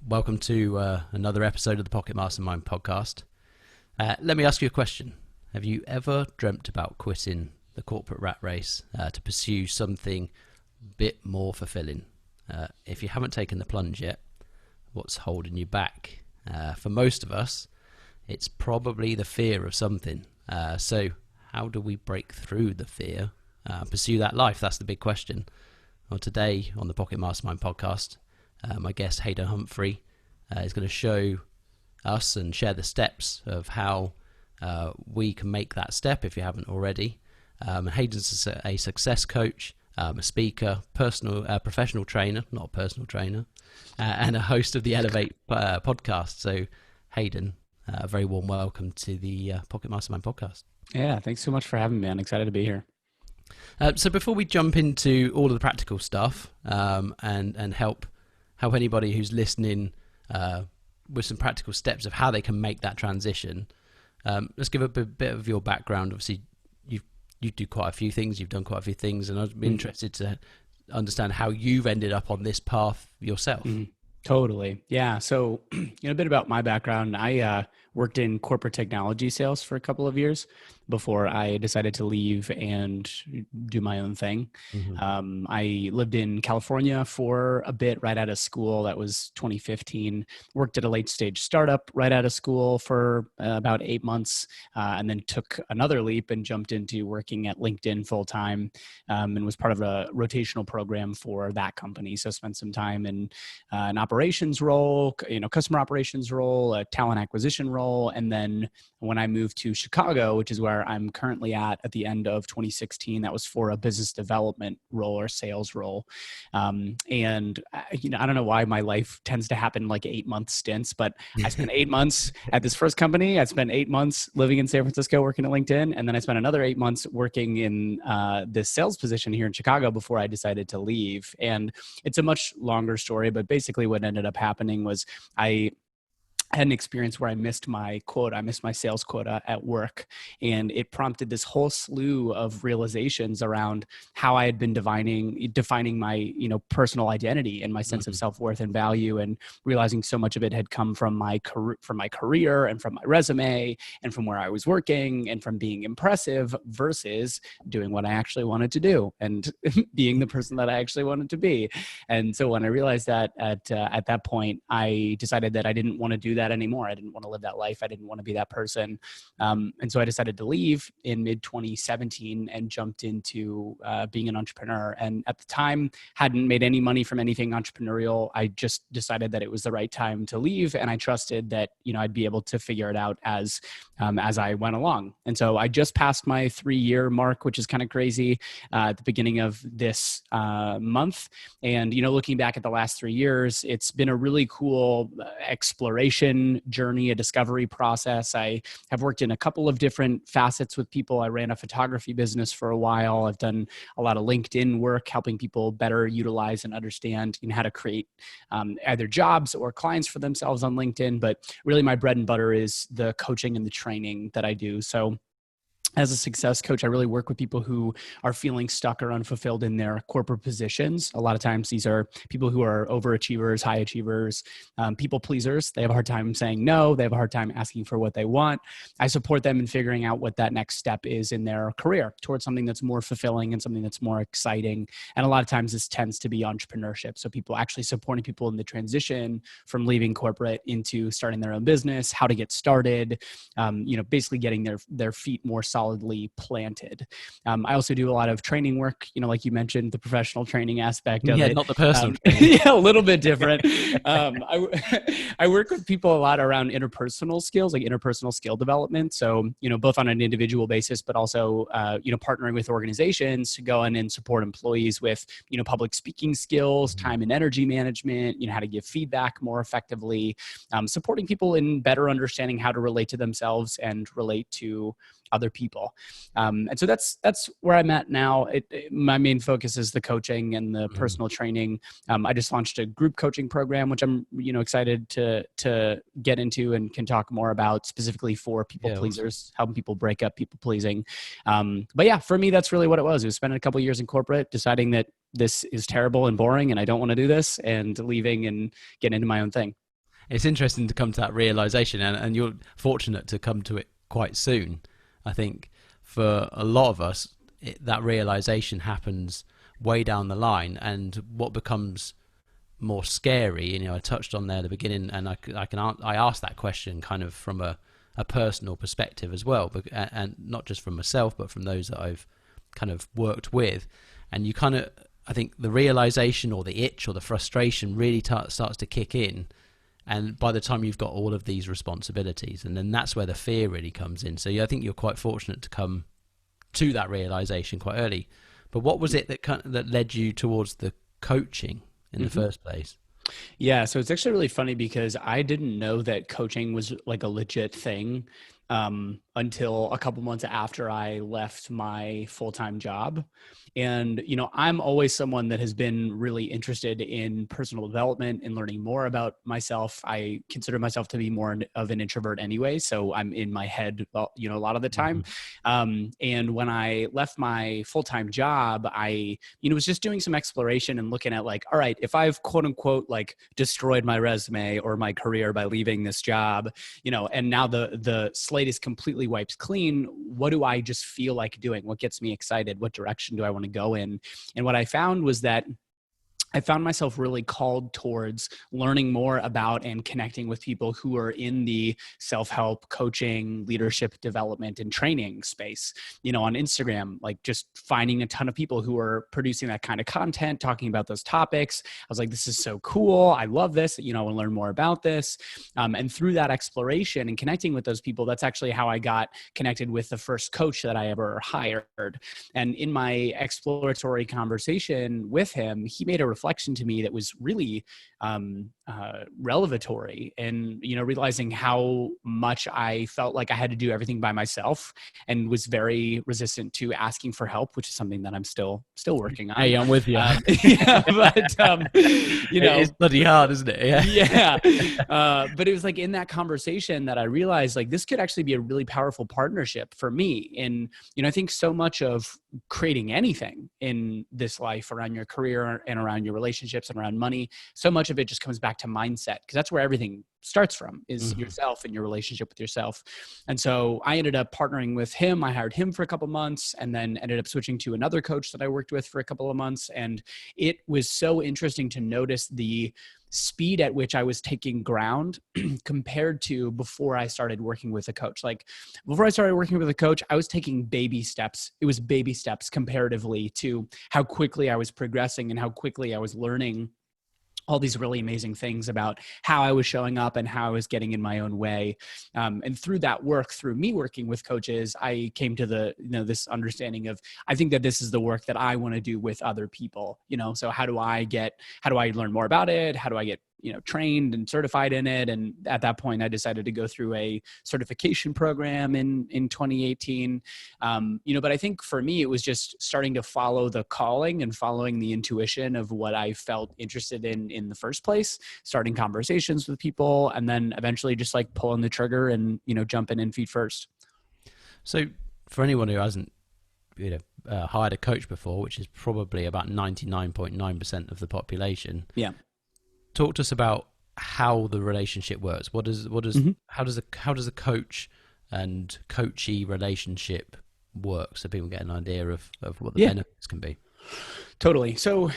Welcome to another episode of the Pocket Mastermind podcast. Let me ask you a question. Have you ever dreamt about quitting the corporate rat race to pursue something a bit more fulfilling? If you haven't taken the plunge yet, what's holding you back? For most of us, it's probably the fear of something. So how do we break through the fear, pursue that life? That's the big question. Well, today on the Pocket Mastermind podcast, my guest Hayden Humphrey is going to show us and share the steps of how we can make that step if you haven't already. Hayden's a success coach, a speaker, professional trainer, not a personal trainer, and a host of the Elevate podcast. So Hayden, a very warm welcome to the Pocket Mastermind podcast. Yeah, thanks so much for having me. I'm excited to be here. So before we jump into all of the practical stuff and help anybody who's listening with some practical steps of how they can make that transition, let's give a bit of your background. Obviously, you do quite a few things. You've done quite a few things, and I'd be interested to understand how you've ended up on this path yourself. Totally. Yeah. So, a bit about my background. I worked in corporate technology sales for a couple of years before I decided to leave and do my own thing. I lived in California for a bit right out of school. That was 2015. Worked at a late stage startup right out of school for about 8 months, and then took another leap and jumped into working at LinkedIn full time, and was part of a rotational program for that company. So spent some time in an operations role, customer operations role, a talent acquisition role. And then when I moved to Chicago, which is where I'm currently at the end of 2016, that was for a business development role or sales role. And I don't know why my life tends to happen like 8-month stints, but I spent 8 months at this first company. I spent 8 months living in San Francisco working at LinkedIn. And then I spent another 8 months working in this sales position here in Chicago before I decided to leave. And it's a much longer story, but basically what ended up happening was I had an experience where I missed my quota. I missed my sales quota at work. And it prompted this whole slew of realizations around how I had been defining my, personal identity and my sense of self-worth and value, and realizing so much of it had come from my career and from my resume and from where I was working and from being impressive versus doing what I actually wanted to do and being the person that I actually wanted to be. And so when I realized that at that point, I decided that I didn't want to do that anymore. I didn't want to live that life. I didn't want to be that person. And so I decided to leave in mid 2017 and jumped into being an entrepreneur. And at the time, hadn't made any money from anything entrepreneurial. I just decided that it was the right time to leave. And I trusted that, I'd be able to figure it out as I went along. And so I just passed my 3-year mark, which is kind of crazy, at the beginning of this month. And, looking back at the last 3 years, it's been a really cool exploration journey, a discovery process. I have worked in a couple of different facets with people. I ran a photography business for a while. I've done a lot of LinkedIn work, helping people better utilize and understand how to create either jobs or clients for themselves on LinkedIn. But really my bread and butter is the coaching and the training that I do. So as a success coach, I really work with people who are feeling stuck or unfulfilled in their corporate positions. A lot of times these are people who are overachievers, high achievers, people pleasers. They have a hard time saying no. They have a hard time asking for what they want. I support them in figuring out what that next step is in their career towards something that's more fulfilling and something that's more exciting. And a lot of times this tends to be entrepreneurship. So people actually supporting people in the transition from leaving corporate into starting their own business, how to get started, basically getting their feet more solidly planted. I also do a lot of training work, like you mentioned, the professional training aspect of it. Yeah, not the personal training. Yeah, a little bit different. I work with people a lot around interpersonal skills, like interpersonal skill development. So, both on an individual basis, but also, partnering with organizations to go in and support employees with, public speaking skills, time and energy management, how to give feedback more effectively, supporting people in better understanding how to relate to themselves and relate to other people. And so that's where I'm at now. My main focus is the coaching and the personal training. I just launched a group coaching program, which I'm, excited to get into and can talk more about, specifically for people pleasers, helping people break up people pleasing. But yeah, for me, that's really what it was. It was spending a couple of years in corporate, deciding that this is terrible and boring and I don't want to do this, and leaving and getting into my own thing. it's interesting to come to that realization, and you're fortunate to come to it quite soon. I think for a lot of us, that realization happens way down the line, and what becomes more scary, I touched on there at the beginning, and I asked that question kind of from a personal perspective as well, and not just from myself, but from those that I've kind of worked with. And you kind of, I think the realization or the itch or the frustration really starts to kick in. And by the time you've got all of these responsibilities, and then that's where the fear really comes in. So I think you're quite fortunate to come to that realization quite early. But what was it that led you towards the coaching in the first place? Yeah. So it's actually really funny because I didn't know that coaching was like a legit thing until a couple months after I left my full-time job. And, I'm always someone that has been really interested in personal development and learning more about myself. I consider myself to be more of an introvert anyway. So I'm in my head, a lot of the time. And when I left my full-time job, I, was just doing some exploration and looking at like, all right, if I've quote unquote, like destroyed my resume or my career by leaving this job, and now the slate is completely wiped clean, what do I just feel like doing? What gets me excited? What direction do I want to go in? And what I found was that I found myself really called towards learning more about and connecting with people who are in the self-help, coaching, leadership development, and training space. On Instagram, like just finding a ton of people who are producing that kind of content, talking about those topics. I was like, this is so cool. I love this. I want to learn more about this. And through that exploration and connecting with those people, that's actually how I got connected with the first coach that I ever hired. And in my exploratory conversation with him, he made a reflection to me that was really revelatory, and realizing how much I felt like I had to do everything by myself and was very resistant to asking for help, which is something that I'm still working on. Hey, I'm with you. Yeah, but it's bloody hard, isn't it? Yeah. But it was like in that conversation that I realized like this could actually be a really powerful partnership for me. And I think so much of creating anything in this life around your career and around your relationships and around money, so much of it just comes back to mindset, because that's where everything starts from, is yourself and your relationship with yourself. And so I ended up partnering with him. I hired him for a couple months and then ended up switching to another coach that I worked with for a couple of months. And it was so interesting to notice the speed at which I was taking ground compared to before I started working with a coach. Like before I started working with a coach, I was taking baby steps. It was baby steps comparatively to how quickly I was progressing and how quickly I was learning all these really amazing things about how I was showing up and how I was getting in my own way. And through that work, through me working with coaches, I came to this understanding of, I think that this is the work that I want to do with other people, so how do I learn more about it? How do I get trained and certified in it? And at that point, I decided to go through a certification program in 2018. But I think for me, it was just starting to follow the calling and following the intuition of what I felt interested in the first place, starting conversations with people, and then eventually just like pulling the trigger and, jumping in feet first. So for anyone who hasn't, hired a coach before, which is probably about 99.9% of the population. Yeah. Talk to us about how the relationship works. How does a coach and coachee relationship work, so people get an idea of what the benefits can be? Totally. So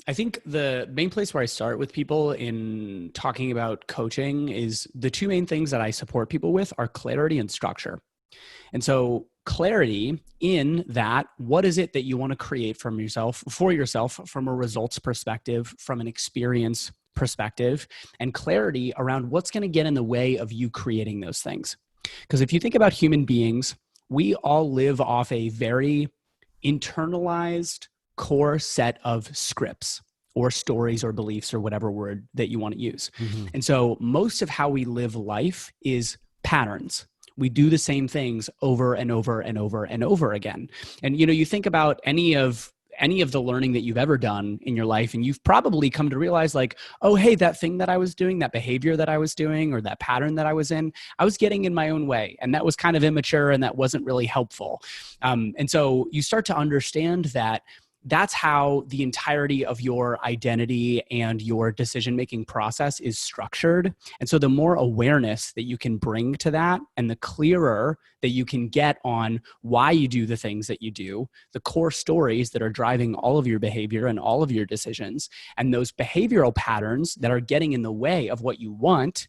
I think the main place where I start with people in talking about coaching is the two main things that I support people with are clarity and structure. And so clarity in that, what is it that you want to create for yourself from a results perspective, from an experience perspective, and clarity around what's going to get in the way of you creating those things. Because if you think about human beings, we all live off a very internalized core set of scripts or stories or beliefs or whatever word that you want to use. And so most of how we live life is patterns. We do the same things over and over and over and over again. And, you think about any of the learning that you've ever done in your life, and you've probably come to realize like, oh, hey, that thing that I was doing, that behavior that I was doing, or that pattern that I was in, I was getting in my own way. And that was kind of immature and that wasn't really helpful. And so you start to understand that that's how the entirety of your identity and your decision-making process is structured. And so the more awareness that you can bring to that, and the clearer that you can get on why you do the things that you do, the core stories that are driving all of your behavior and all of your decisions, and those behavioral patterns that are getting in the way of what you want,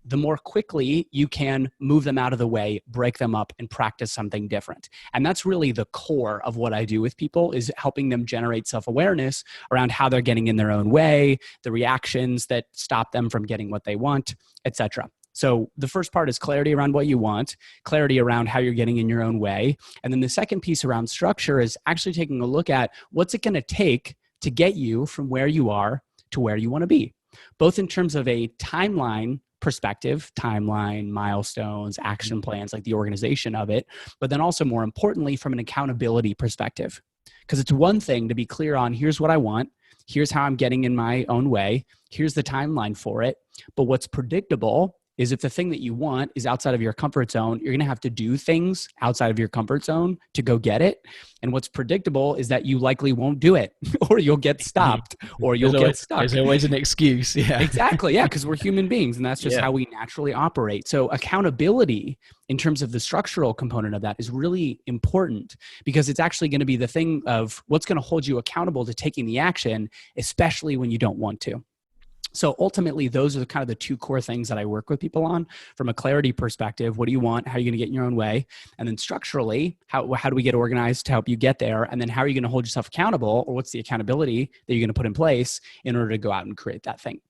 the more quickly you can move them out of the way, break them up, and practice something different. And that's really the core of what I do with people, is helping them generate self-awareness around how they're getting in their own way, the reactions that stop them from getting what they want, etc. So the first part is clarity around what you want, clarity around how you're getting in your own way. And then the second piece around structure is actually taking a look at what's it going to take to get you from where you are to where you want to be, both in terms of a timeline perspective, timeline, milestones, action plans, like the organization of it, but then also more importantly from an accountability perspective. Because it's one thing to be clear on, here's what I want, here's how I'm getting in my own way, here's the timeline for it. But what's predictable is if the thing that you want is outside of your comfort zone, you're going to have to do things outside of your comfort zone to go get it. And what's predictable is that you likely won't do it, or you'll get stopped, or you'll get stuck. There's always an excuse. Yeah, exactly. Yeah, because we're human beings, and that's just how we naturally operate. So accountability in terms of the structural component of that is really important, because it's actually going to be the thing of what's going to hold you accountable to taking the action, especially when you don't want to. So ultimately, those are kind of the two core things that I work with people on from a clarity perspective. What do you want? How are you going to get in your own way? And then structurally, how do we get organized to help you get there? And then how are you going to hold yourself accountable, or what's the accountability that you're going to put in place in order to go out and create that thing?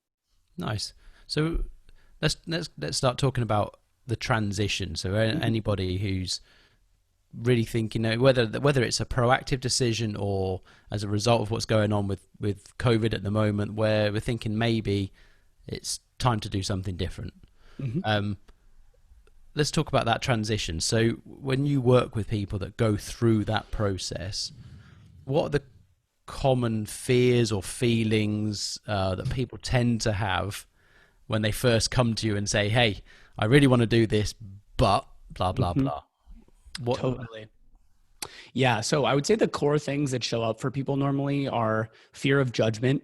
Nice. So let's start talking about the transition. So anybody who's really thinking, whether it's a proactive decision or as a result of what's going on with COVID at the moment, where we're thinking maybe it's time to do something different. Mm-hmm. Let's talk about that transition. So when you work with people that go through that process, what are the common fears or feelings that people tend to have when they first come to you and say, hey, I really want to do this, but blah, blah, mm-hmm. blah? Totally. Yeah. So I would say the core things that show up for people normally are fear of judgment.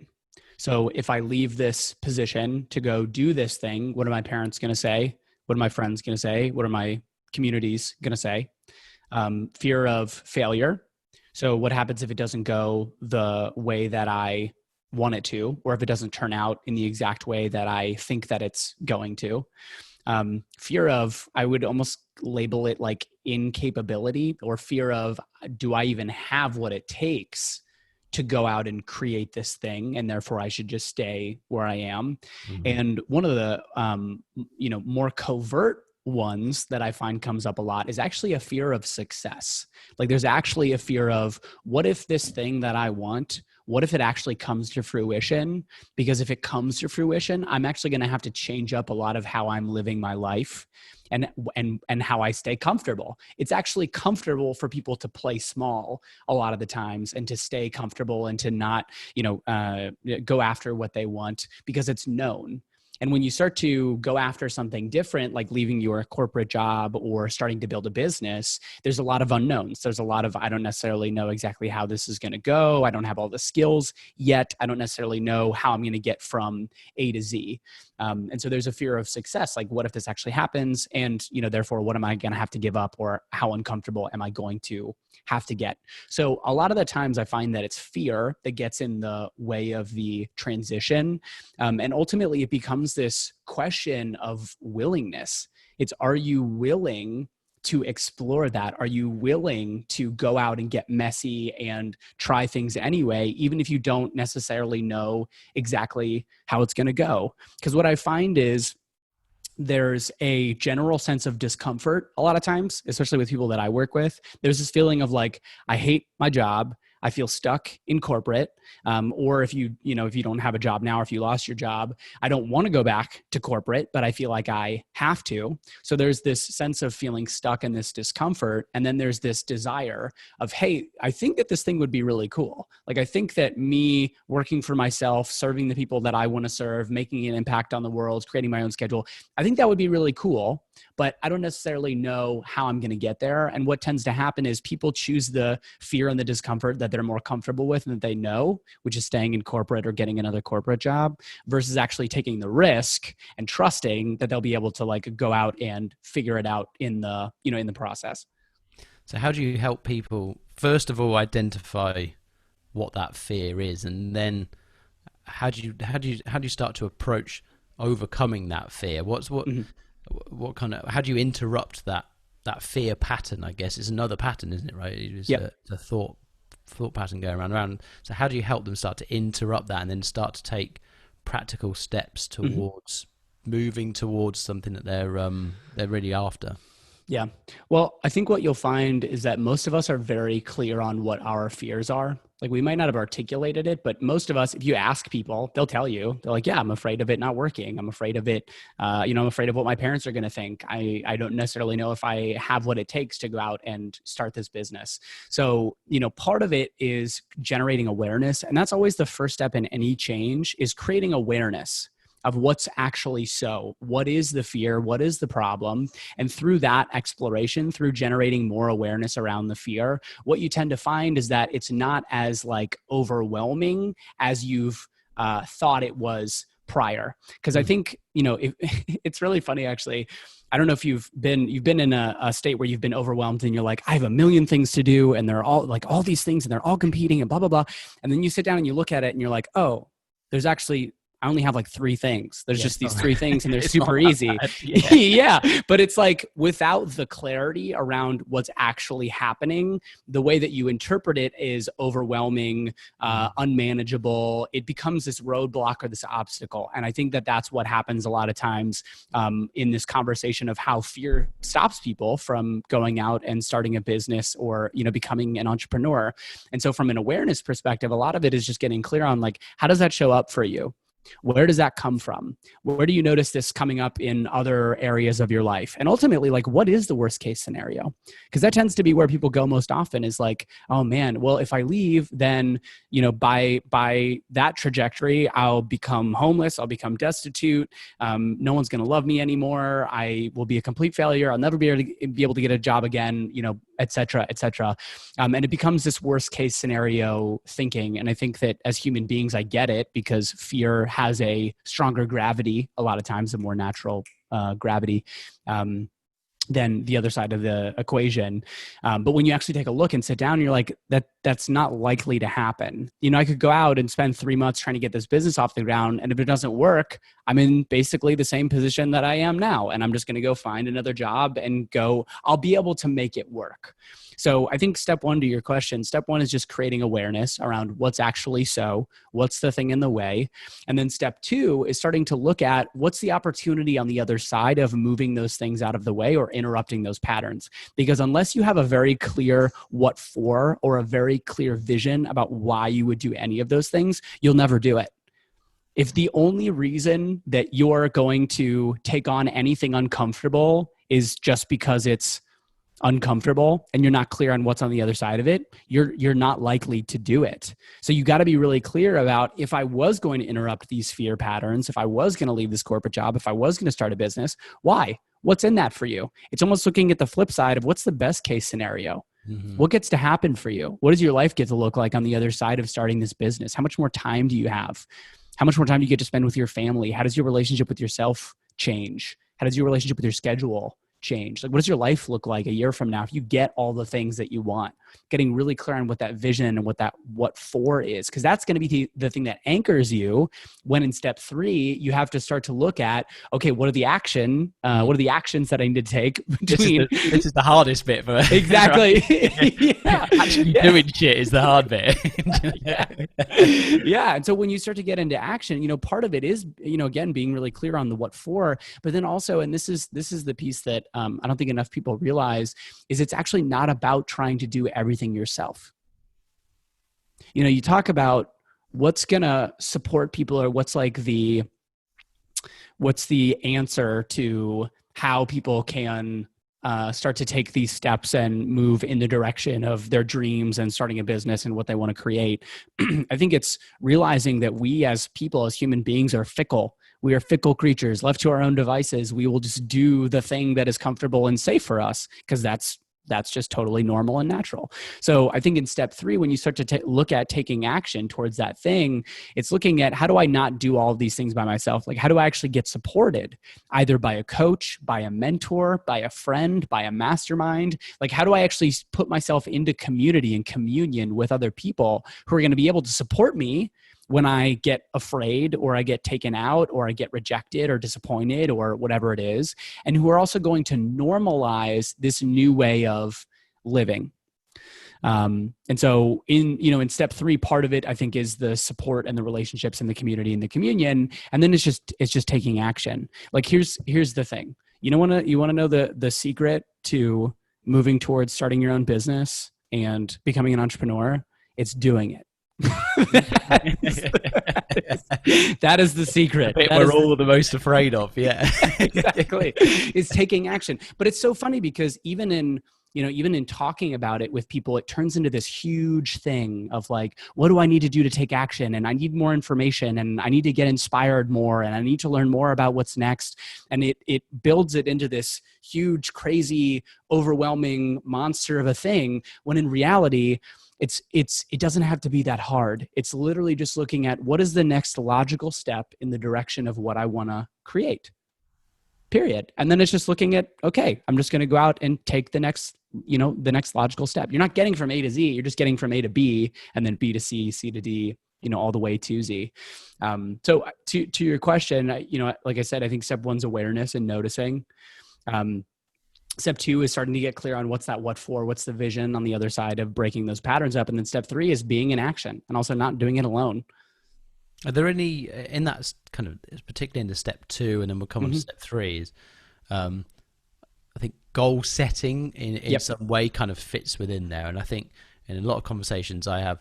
So if I leave this position to go do this thing, what are my parents going to say? What are my friends going to say? What are my communities going to say? Fear of failure. So what happens if it doesn't go the way that I want it to, or if it doesn't turn out in the exact way that I think that it's going to? Fear of, I would almost label it like incapability, or fear of, do I even have what it takes to go out and create this thing, and therefore I should just stay where I am. Mm-hmm. And one of the more covert ones that I find comes up a lot is actually a fear of success. Like there's actually a fear of, what if this thing that I want, what if it actually comes to fruition? Because if it comes to fruition, I'm actually going to have to change up a lot of how I'm living my life and how I stay comfortable. It's actually comfortable for people to play small a lot of the times, and to stay comfortable and to not, go after what they want, because it's known. And when you start to go after something different, like leaving your corporate job or starting to build a business, there's a lot of unknowns. There's a lot of, I don't necessarily know exactly how this is going to go. I don't have all the skills yet. I don't necessarily know how I'm going to get from A to Z. And so there's a fear of success. Like, what if this actually happens? And, therefore, what am I going to have to give up, or how uncomfortable am I going to have to get? So a lot of the times I find that it's fear that gets in the way of the transition. And ultimately it becomes this question of willingness. It's, are you willing to explore that? Are you willing to go out and get messy and try things anyway, even if you don't necessarily know exactly how it's going to go? Because what I find is there's a general sense of discomfort a lot of times, especially with people that I work with. There's this feeling of like, I hate my job. I feel stuck in corporate. Or if you don't have a job now, or if you lost your job, I don't want to go back to corporate, but I feel like I have to. So there's this sense of feeling stuck in this discomfort. And then there's this desire of, hey, I think that this thing would be really cool. Like, I think that me working for myself, serving the people that I want to serve, making an impact on the world, creating my own schedule, I think that would be really cool. but I don't necessarily know how I'm going to get there. And what tends to happen is people choose the fear and the discomfort that they're more comfortable with and that they know, which is staying in corporate or getting another corporate job, versus actually taking the risk and trusting that they'll be able to like go out and figure it out in the, in the process. So how do you help people, first of all, identify what that fear is, and then how do you start to approach overcoming that fear? What kind of, how do you interrupt that fear pattern? I guess it's another pattern, isn't it? Right? It's a thought pattern going around. So how do you help them start to interrupt that and then start to take practical steps towards moving towards something that they're really after? Yeah. Well, I think what you'll find is that most of us are very clear on what our fears are. Like we might not have articulated it, but most of us, if you ask people, they'll tell you, they're like, yeah, I'm afraid of it not working. I'm afraid of it. I'm afraid of what my parents are going to think. I don't necessarily know if I have what it takes to go out and start this business. So, part of it is generating awareness. And that's always the first step in any change, is creating awareness of what's actually so. What is the fear? What is the problem? And through that exploration, through generating more awareness around the fear, what you tend to find is that it's not as like overwhelming as you've thought it was prior. Because I think, it's really funny actually. I don't know if you've been in a state where you've been overwhelmed and you're like, I have a million things to do and they're all like all these things and they're all competing and blah, blah, blah. And then you sit down and you look at it and you're like, oh, I only have like 3 things. There's just these 3 things and they're super easy. Yeah. But it's like without the clarity around what's actually happening, the way that you interpret it is overwhelming, unmanageable. It becomes this roadblock or this obstacle. And I think that that's what happens a lot of times in this conversation of how fear stops people from going out and starting a business or, becoming an entrepreneur. And so from an awareness perspective, a lot of it is just getting clear on like, how does that show up for you? Where does that come from? Where do you notice this coming up in other areas of your life? And ultimately, like, what is the worst case scenario? Because that tends to be where people go most often is like, oh man, well, if I leave, then, by that trajectory, I'll become homeless. I'll become destitute. No one's going to love me anymore. I will be a complete failure. I'll never be able to get a job again, et cetera, et cetera. And it becomes this worst case scenario thinking. And I think that as human beings, I get it because fear has a stronger gravity, a lot of times a more natural gravity than the other side of the equation. But when you actually take a look and sit down, you're like, that's not likely to happen. I could go out and spend 3 months trying to get this business off the ground. And if it doesn't work, I'm in basically the same position that I am now. And I'm just going to go find another job and I'll be able to make it work. So I think step 1 to your question, step 1 is just creating awareness around what's actually so, what's the thing in the way. And then step 2 is starting to look at what's the opportunity on the other side of moving those things out of the way or interrupting those patterns. Because unless you have a very clear what for or a very clear vision about why you would do any of those things, you'll never do it. If the only reason that you're going to take on anything uncomfortable is just because it's uncomfortable and you're not clear on what's on the other side of it, you're not likely to do it. So you got to be really clear about, if I was going to interrupt these fear patterns, if I was going to leave this corporate job, if I was going to start a business, why? What's in that for you? It's almost looking at the flip side of what's the best case scenario. What gets to happen for you? What does your life get to look like on the other side of starting this business? How much more time do you have? How much more time do you get to spend with your family? How does your relationship with yourself change? How does your relationship with your schedule change? Like, what does your life look like a year from now if you get all the things that you want? Getting really clear on what that vision and what for is, because that's going to be the thing that anchors you when in step 3, you have to start to look at, okay, what are the actions that I need to take between... This is the hardest bit for exactly. Yeah. Actually doing shit is the hard bit. Yeah. And so when you start to get into action, part of it is, again, being really clear on the what for, but then also, and this is the piece that I don't think enough people realize, is it's actually not about trying to do everything yourself. You talk about what's going to support people, or what's the answer to how people can start to take these steps and move in the direction of their dreams and starting a business and what they want to create. I think it's realizing that we as people, as human beings, are fickle. We are fickle creatures. Left to our own devices, we will just do the thing that is comfortable and safe for us because that's just totally normal and natural. So I think in step 3, when you start to look at taking action towards that thing, it's looking at how do I not do all of these things by myself? Like, how do I actually get supported either by a coach, by a mentor, by a friend, by a mastermind? Like, how do I actually put myself into community and communion with other people who are going to be able to support me when I get afraid or I get taken out or I get rejected or disappointed or whatever it is, and who are also going to normalize this new way of living. And so in step 3, part of it, I think, is the support and the relationships and the community and the communion. And then it's just taking action. Like, here's the thing. You want to know the secret to moving towards starting your own business and becoming an entrepreneur? It's doing it. That is the secret. We're all the most afraid of. Yeah. Exactly. It's taking action. But it's so funny because even in talking about it with people, it turns into this huge thing of like, what do I need to do to take action? And I need more information, and I need to get inspired more, and I need to learn more about what's next. And it builds it into this huge, crazy, overwhelming monster of a thing, when in reality, it doesn't have to be that hard. It's literally just looking at what is the next logical step in the direction of what I want to create, period. And then it's just looking at, okay, I'm just going to go out and take the next logical step. You're not getting from A to Z. You're just getting from A to B, and then B to C, C to D, all the way to Z. So to your question, like I said, I think step 1's awareness and noticing. Step 2 is starting to get clear on what's that what for, what's the vision on the other side of breaking those patterns up. And then step 3 is being in action and also not doing it alone. Are there any, in that kind of, particularly in the step 2, and then we'll come on to step 3, is I think goal setting in some way kind of fits within there. And I think in a lot of conversations I have,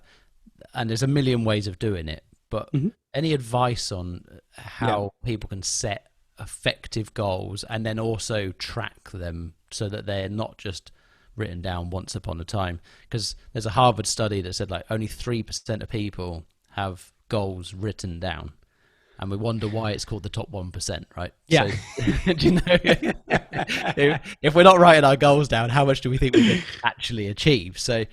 and there's a million ways of doing it, but any advice on how people can set effective goals and then also track them so that they're not just written down once upon a time? Because there's a Harvard study that said like only 3% of people have goals written down, and we wonder why it's called the top 1%, right? Yeah. So, do you know, if we're not writing our goals down, how much do we think we can actually achieve? So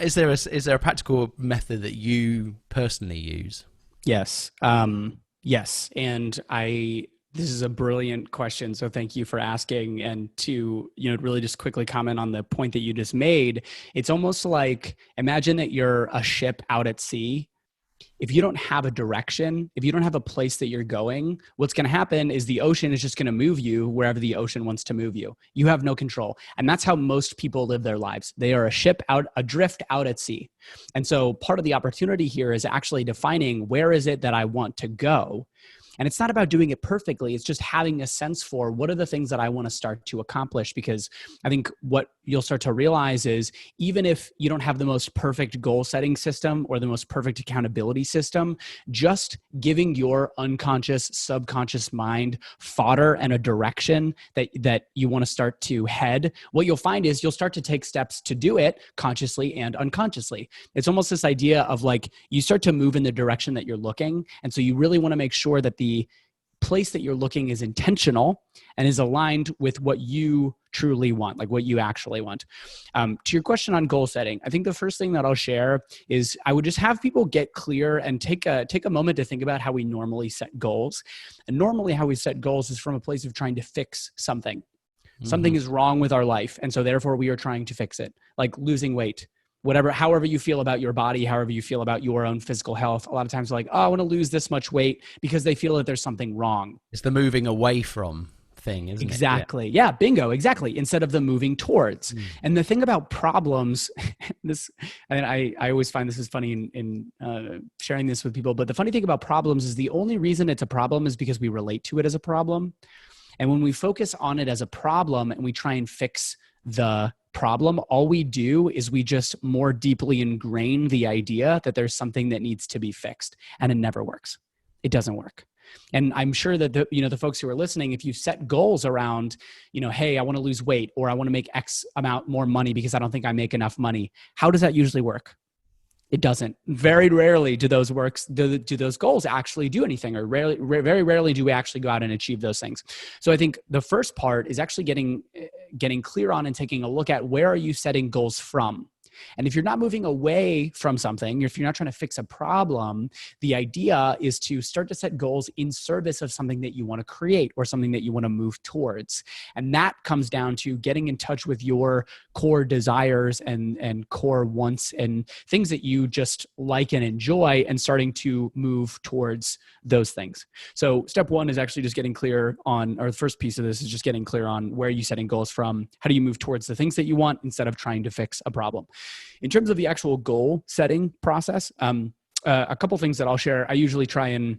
is there a practical method that you personally use? Yes. Yes. And this is a brilliant question. So thank you for asking. And to, really just quickly comment on the point that you just made, it's almost like, imagine that you're a ship out at sea. If you don't have a direction, if you don't have a place that you're going, what's going to happen is the ocean is just going to move you wherever the ocean wants to move you. You have no control. And that's how most people live their lives. They are a ship adrift out at sea. And so part of the opportunity here is actually defining, where is it that I want to go? And it's not about doing it perfectly. It's just having a sense for what are the things that I want to start to accomplish. Because I think what you'll start to realize is, even if you don't have the most perfect goal setting system or the most perfect accountability system, just giving your unconscious, subconscious mind fodder and a direction that you want to start to head, what you'll find is you'll start to take steps to do it consciously and unconsciously. It's almost this idea of like, you start to move in the direction that you're looking. And so you really want to make sure that the place that you're looking is intentional and is aligned with what you truly want, like what you actually want. To your question on goal setting, I think the first thing that I'll share is I would just have people get clear and take a moment to think about how we normally set goals. And normally how we set goals is from a place of trying to fix something. Something is wrong with our life. And so therefore we are trying to fix it, like losing weight. However you feel about your body, however you feel about your own physical health. A lot of times they're like, oh, I want to lose this much weight, because they feel that there's something wrong. It's the moving away from thing, isn't it? Exactly. Yeah, bingo, exactly. Instead of the moving towards. And the thing about problems, I always find this is funny in sharing this with people, but the funny thing about problems is the only reason it's a problem is because we relate to it as a problem. And when we focus on it as a problem and we try and fix the problem, all we do is we just more deeply ingrain the idea that there's something that needs to be fixed, and it never works. It doesn't work. And I'm sure that the folks who are listening, if you set goals around, hey, I want to lose weight, or I want to make X amount more money because I don't think I make enough money, how does that usually work? It doesn't. Very rarely do those do those goals actually do anything, or very rarely do we actually go out and achieve those things. So I think the first part is actually getting clear on and taking a look at where are you setting goals from. And if you're not moving away from something, if you're not trying to fix a problem, the idea is to start to set goals in service of something that you want to create or something that you want to move towards. And that comes down to getting in touch with your core desires and core wants and things that you just like and enjoy, and starting to move towards those things. So step one is actually just getting clear on, or the first piece of this is just getting clear on where are you setting goals from? How do you move towards the things that you want instead of trying to fix a problem? In terms of the actual goal setting process, a couple things that I'll share. I usually try and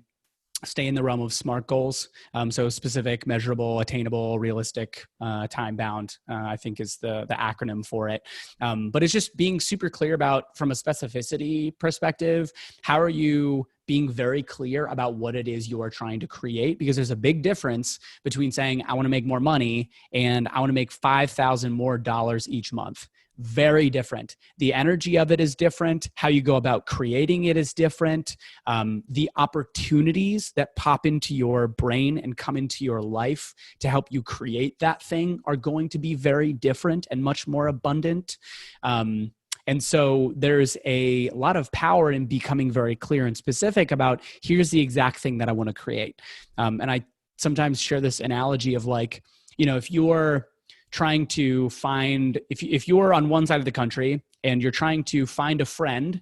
stay in the realm of SMART goals. So specific, measurable, attainable, realistic, time bound, I think is the acronym for it. But it's just being super clear about, from a specificity perspective, how are you being very clear about what it is you are trying to create? Because there's a big difference between saying, I want to make more money and I want to make $5,000 more each month. Very different. The energy of it is different. How you go about creating it is different. The opportunities that pop into your brain and come into your life to help you create that thing are going to be very different and much more abundant. And so there's a lot of power in becoming very clear and specific about, here's the exact thing that I want to create. And I sometimes share this analogy of, like, if you're trying to find, if you're on one side of the country and you're trying to find a friend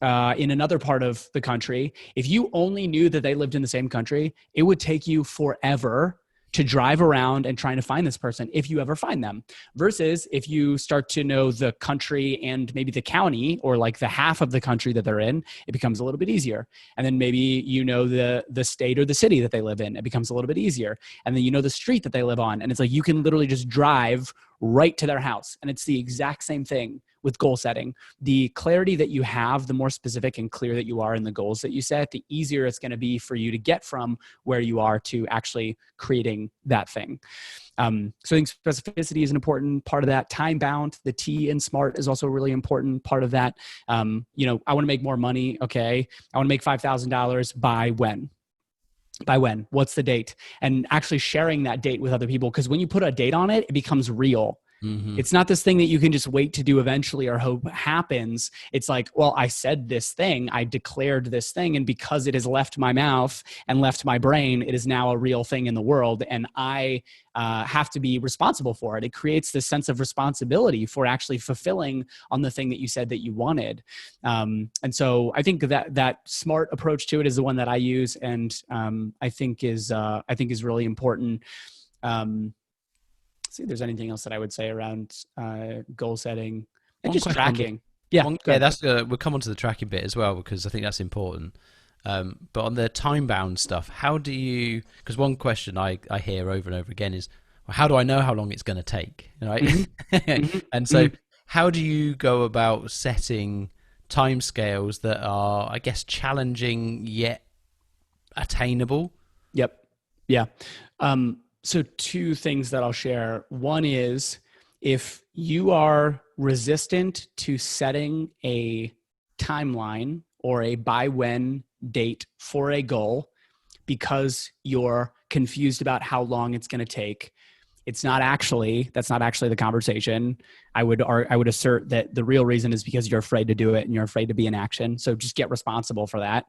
in another part of the country, if you only knew that they lived in the same country, it would take you forever to drive around and trying to find this person, if you ever find them. Versus if you start to know the country and maybe the county, or like the half of the country that they're in, it becomes a little bit easier. And then maybe the state or the city that they live in, it becomes a little bit easier. And then the street that they live on, and it's like you can literally just drive right to their house. And it's the exact same thing with goal setting. The clarity that you have, the more specific and clear that you are in the goals that you set, the easier it's going to be for you to get from where you are to actually creating that thing. So I think specificity is an important part of that. Time bound, the T in SMART, is also a really important part of that. I want to make more money. Okay. I want to make $5,000 by when? By when? What's the date? And actually sharing that date with other people. Because when you put a date on it, it becomes real. Mm-hmm. It's not this thing that you can just wait to do eventually or hope happens. It's like, well, I said this thing, I declared this thing, and because it has left my mouth and left my brain, it is now a real thing in the world, and I have to be responsible for it. It creates this sense of responsibility for actually fulfilling on the thing that you said that you wanted. And so I think that SMART approach to it is the one that I use, and I think is really important. See if there's anything else that I would say around goal setting and just tracking. We'll come on to the tracking bit as well, because I think that's important. But on the time bound stuff, how do you, because one question I hear over and over again is, well, how do I know how long it's going to take? Right? Mm-hmm. And so how do you go about setting timescales that are, I guess, challenging yet attainable? Yep. Yeah. So two things that I'll share. One is, if you are resistant to setting a timeline or a by when date for a goal because you're confused about how long it's going to take, that's not actually the conversation. I would assert that the real reason is because you're afraid to do it and you're afraid to be in action. So just get responsible for that.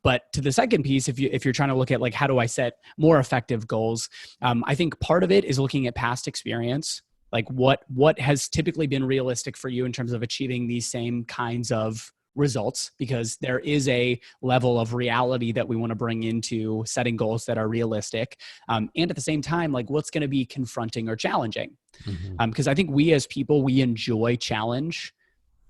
But to the second piece, if you're trying to look at, like, how do I set more effective goals? I think part of it is looking at past experience. Like what has typically been realistic for you in terms of achieving these same kinds of results, because there is a level of reality that we want to bring into setting goals that are realistic. And at the same time, like, what's going to be confronting or challenging? Mm-hmm. Because I think we as people, we enjoy challenge.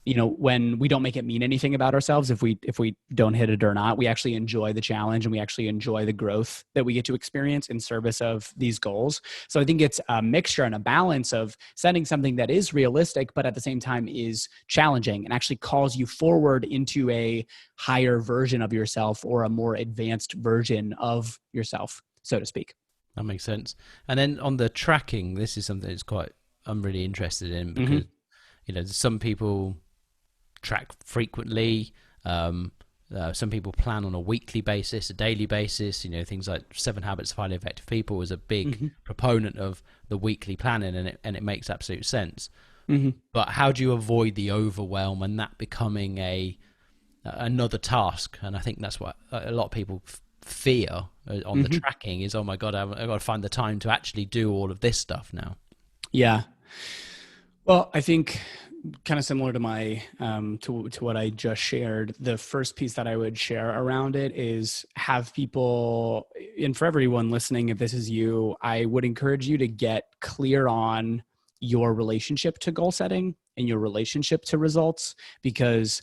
When we don't make it mean anything about ourselves, if we don't hit it or not, we actually enjoy the challenge and we actually enjoy the growth that we get to experience in service of these goals. So I think it's a mixture and a balance of setting something that is realistic, but at the same time is challenging and actually calls you forward into a higher version of yourself, or a more advanced version of yourself, so to speak. That makes sense. And then on the tracking, this is something I'm really interested in, because, some people track frequently. Some people plan on a weekly basis, a daily basis. Things like 7 Habits of Highly Effective People is a big proponent of the weekly planning, and it makes absolute sense. But how do you avoid the overwhelm and that becoming another task? And I think that's what a lot of people fear on the tracking is, oh my God, I've got to find the time to actually do all of this stuff now. Yeah. Well, I think kind of similar to my to what I just shared, the first piece that I would share around it is have people, and for everyone listening, if this is you, I would encourage you to get clear on your relationship to goal setting and your relationship to results, because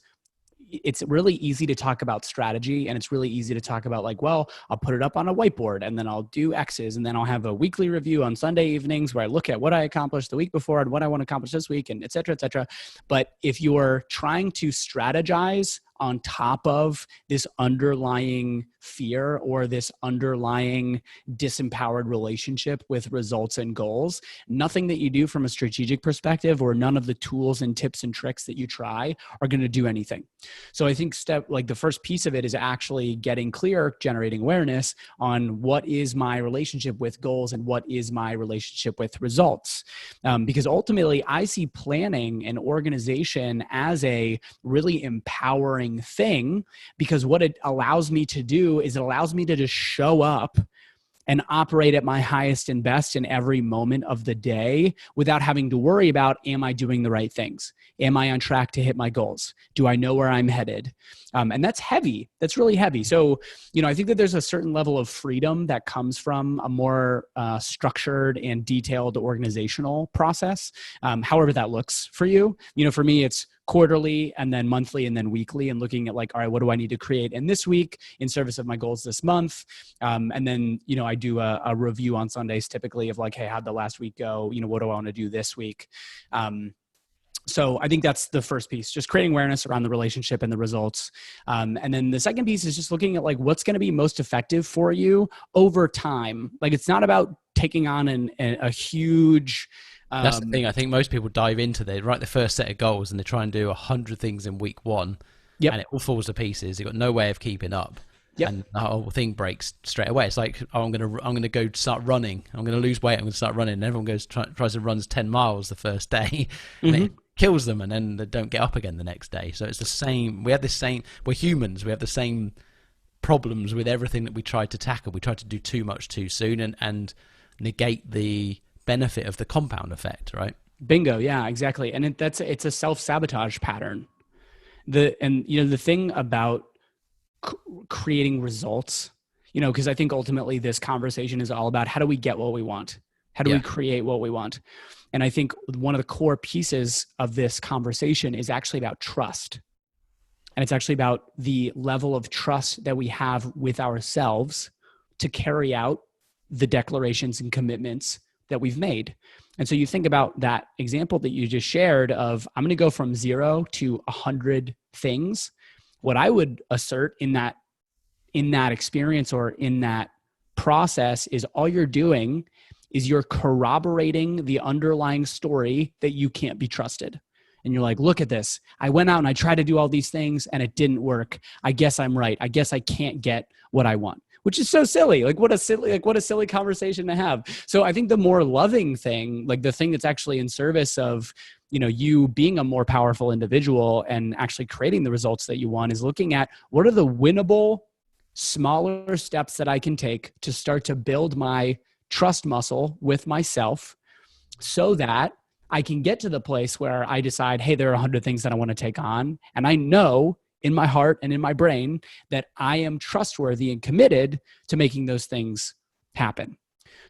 it's really easy to talk about strategy, and it's really easy to talk about like, well, I'll put it up on a whiteboard and then I'll do X's, and then I'll have a weekly review on Sunday evenings where I look at what I accomplished the week before and what I want to accomplish this week, and et cetera, et cetera. But if you're trying to strategize on top of this underlying fear or this underlying disempowered relationship with results and goals, nothing that you do from a strategic perspective or none of the tools and tips and tricks that you try are going to do anything. So I think the first piece of it is actually getting clear, generating awareness on what is my relationship with goals and what is my relationship with results. Because ultimately I see planning and organization as a really empowering thing, because what it allows me to do is it allows me to just show up and operate at my highest and best in every moment of the day without having to worry about, am I doing the right things? Am I on track to hit my goals? Do I know where I'm headed? And that's heavy. That's really heavy. So, I think that there's a certain level of freedom that comes from a more structured and detailed organizational process, however that looks for you. For me, it's quarterly and then monthly and then weekly, and looking at like, all right, what do I need to create in this week in service of my goals this month? And then, I do a review on Sundays typically of like, hey, how'd the last week go? What do I want to do this week? So I think that's the first piece, just creating awareness around the relationship and the results. And then the second piece is just looking at like, what's going to be most effective for you over time. Like, it's not about taking on a huge... That's the thing. I think most people dive into they write the first set of goals and they try and do 100 things in week one, and it all falls to pieces. You've got no way of keeping up. And the whole thing breaks straight away. It's like, oh, I'm gonna go start running. I'm gonna lose weight. I'm gonna start running. And everyone tries to run 10 miles the first day, and it kills them, and then they don't get up again the next day. So it's the same. We're humans. We have the same problems with everything that we try to tackle. We try to do too much too soon, and negate the benefit of the compound effect, right? Bingo. Yeah, exactly. And it's a self-sabotage pattern. The thing about creating results, because I think ultimately this conversation is all about how do we get what we want? How do we create what we want? And I think one of the core pieces of this conversation is actually about trust. And it's actually about the level of trust that we have with ourselves to carry out the declarations and commitments that we've made. And so you think about that example that you just shared of, I'm going to go from 0 to 100 things. What I would assert in that experience or in that process is all you're doing is you're corroborating the underlying story that you can't be trusted. And you're like, look at this. I went out and I tried to do all these things and it didn't work. I guess I'm right. I guess I can't get what I want, which is so silly. What a silly conversation to have. So I think the more loving thing, like the thing that's actually in service of, you being a more powerful individual and actually creating the results that you want, is looking at what are the winnable, smaller steps that I can take to start to build my trust muscle with myself so that I can get to the place where I decide, hey, there are 100 things that I want to take on. And I know in my heart and in my brain that I am trustworthy and committed to making those things happen.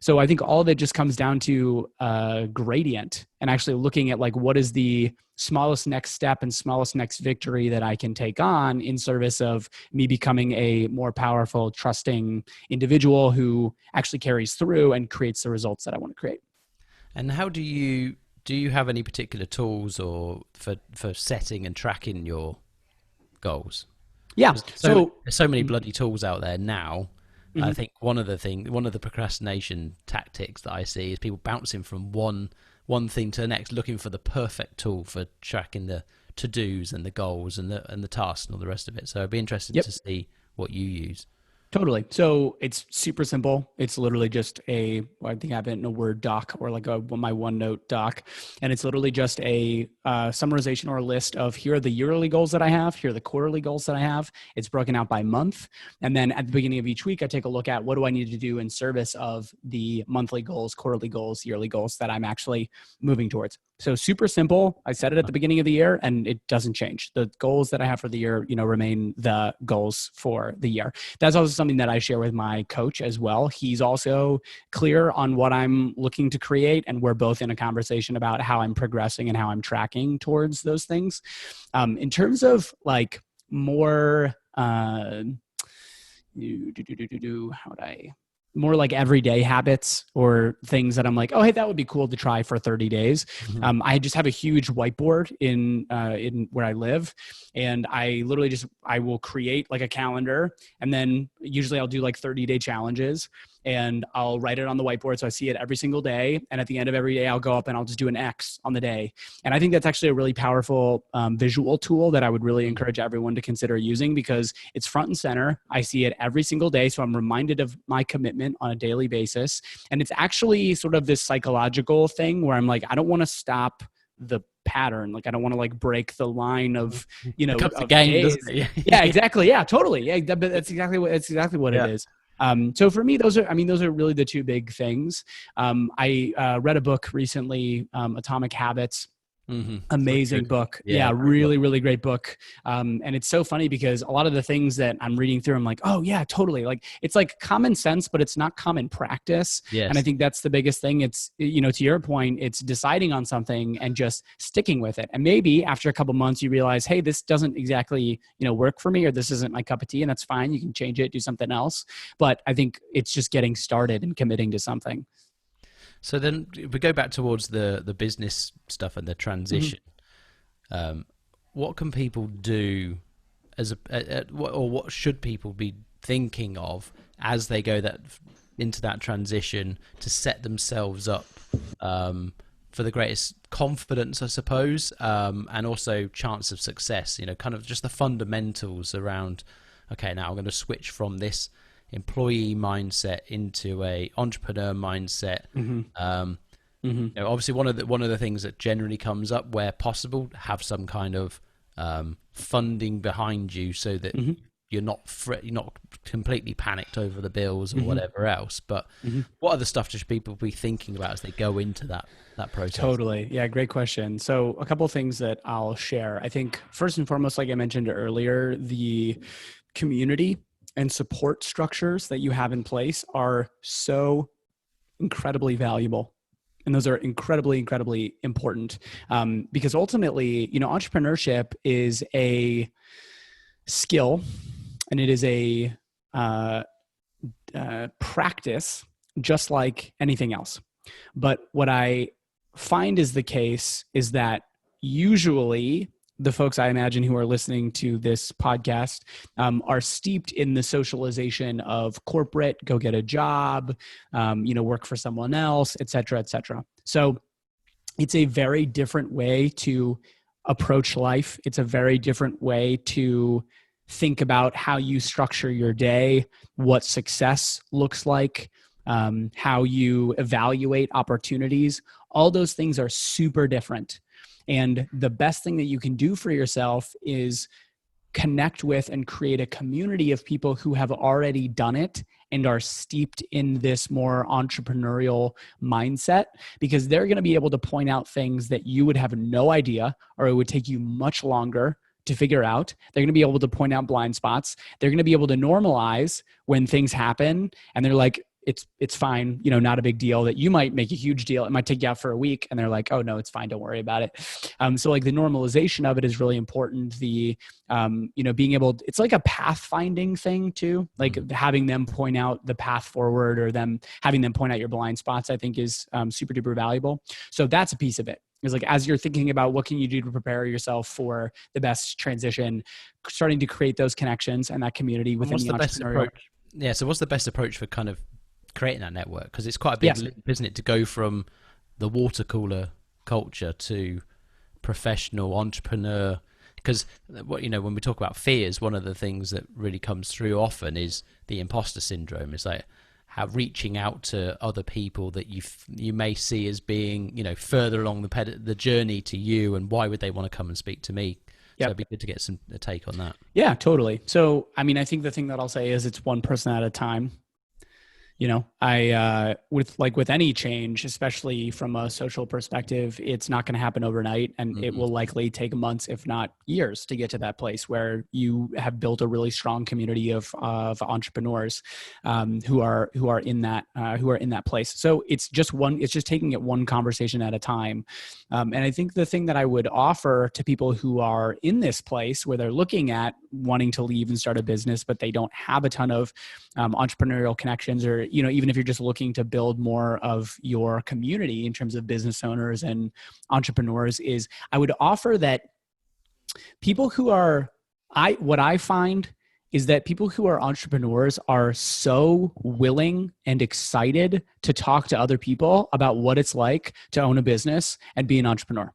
So I think all of it just comes down to a gradient and actually looking at like, what is the smallest next step and smallest next victory that I can take on in service of me becoming a more powerful, trusting individual who actually carries through and creates the results that I want to create. And how do you have any particular tools or for setting and tracking your goals? Yeah. There's so many bloody tools out there now. I think one of the procrastination tactics that I see is people bouncing from one thing to the next, looking for the perfect tool for tracking the to-dos and the goals and the tasks and all the rest of it. So it'd be interesting Yep. to see what you use. Totally. So it's super simple. It's literally just I think I have it in a Word doc or like my OneNote doc. And it's literally just a summarization or a list of here are the yearly goals that I have. Here are the quarterly goals that I have. It's broken out by month. And then at the beginning of each week, I take a look at what do I need to do in service of the monthly goals, quarterly goals, yearly goals that I'm actually moving towards. So super simple. I set it at the beginning of the year and it doesn't change. The goals that I have for the year, remain the goals for the year. That's also something that I share with my coach as well. He's also clear on what I'm looking to create, and we're both in a conversation about how I'm progressing and how I'm tracking towards those things. In terms of like more, how would I? More like everyday habits or things that I'm like, oh, hey, that would be cool to try for 30 days. Mm-hmm. I just have a huge whiteboard in where I live. And I literally I will create like a calendar, and then usually I'll do like 30-day challenges, and I'll write it on the whiteboard. So I see it every single day. And at the end of every day, I'll go up and I'll just do an X on the day. And I think that's actually a really powerful visual tool that I would really encourage everyone to consider using, because it's front and center. I see it every single day. So I'm reminded of my commitment on a daily basis. And it's actually sort of this psychological thing where I'm like, I don't want to stop the pattern. Like, I don't want to like break the line of, It comes of again, days. doesn't it? Yeah, exactly. Yeah, totally. Yeah, that's exactly what Yeah. it is. So for me, those are really the two big things. I read a book recently, Atomic Habits. Mm-hmm. Amazing book. Yeah, great really, book. really great book. And it's so funny because a lot of the things that I'm reading through, I'm like, oh yeah, totally. Like, it's like common sense, but it's not common practice. Yes. And I think that's the biggest thing. It's, to your point, it's deciding on something and just sticking with it. And maybe after a couple months, you realize, hey, this doesn't exactly, work for me, or this isn't my cup of tea, and that's fine. You can change it, do something else. But I think it's just getting started and committing to something. So then if we go back towards the business stuff and the transition. Mm-hmm. What can people do what should people be thinking of as they go into that transition to set themselves up for the greatest confidence, I suppose, and also chance of success, kind of just the fundamentals around, okay, now I'm going to switch from this employee mindset into a entrepreneur mindset. Obviously one of the things that generally comes up where possible, have some kind of funding behind you so that you're not completely panicked over the bills or whatever else. But what other stuff should people be thinking about as they go into that process? Totally. Yeah, great question. So a couple of things that I'll share. I think first and foremost, like I mentioned earlier, the community and support structures that you have in place are so incredibly valuable. And those are incredibly, incredibly important, because ultimately, entrepreneurship is a skill, and it is a practice just like anything else. But what I find is the case is that usually the folks I imagine who are listening to this podcast are steeped in the socialization of corporate, go get a job, work for someone else, et cetera, et cetera. So it's a very different way to approach life. It's a very different way to think about how you structure your day, what success looks like, how you evaluate opportunities. All those things are super different. And the best thing that you can do for yourself is connect with and create a community of people who have already done it and are steeped in this more entrepreneurial mindset, because they're going to be able to point out things that you would have no idea, or it would take you much longer to figure out. They're going to be able to point out blind spots. They're going to be able to normalize when things happen, and they're like, it's fine, not a big deal, that you might make a huge deal. It might take you out for a week, and they're like, oh no, it's fine, don't worry about it. So like the normalization of it is really important. The, being able, it's like a pathfinding thing too, like having them point out the path forward, or having them point out your blind spots, I think is super duper valuable. So that's a piece of it. Is like, as you're thinking about what can you do to prepare yourself for the best transition, starting to create those connections and that community within the entrepreneurial. Yeah. So what's the best approach for kind of creating that network? Because it's quite a big leap, isn't it, to go from the water cooler culture to professional entrepreneur? Because what, when we talk about fears, one of the things that really comes through often is the imposter syndrome. It's like how reaching out to other people that you may see as being, further along the journey to you, and why would they want to come and speak to me? So it'd be good to get a take on that. Yeah, totally. So, I mean, I think the thing that I'll say is it's one person at a time. With any change, especially from a social perspective, it's not going to happen overnight, and it will likely take months, if not years, to get to that place where you have built a really strong community of entrepreneurs who are in that place. So it's just taking it one conversation at a time. And I think the thing that I would offer to people who are in this place where they're looking at wanting to leave and start a business, but they don't have a ton of entrepreneurial connections, or even if you're just looking to build more of your community in terms of business owners and entrepreneurs, is I would offer that people who are, what I find is that people who are entrepreneurs are so willing and excited to talk to other people about what it's like to own a business and be an entrepreneur.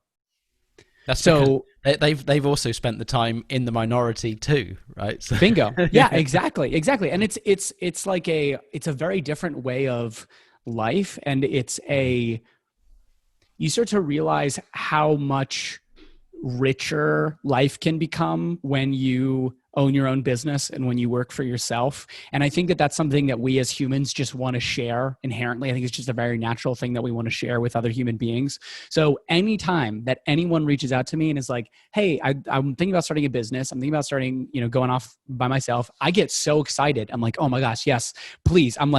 That's so they've also spent the time in the minority too, right? So. Bingo. Yeah, exactly. And it's like it's a very different way of life, and you start to realize how much richer life can become when you own your own business and when you work for yourself. And I think that that's something that we as humans just want to share inherently. I think it's just a very natural thing that we want to share with other human beings. So anytime that anyone reaches out to me and is like, hey, I'm thinking about starting a business, I'm thinking about starting, going off by myself, I get so excited. I'm like, oh my gosh, yes, please. I'm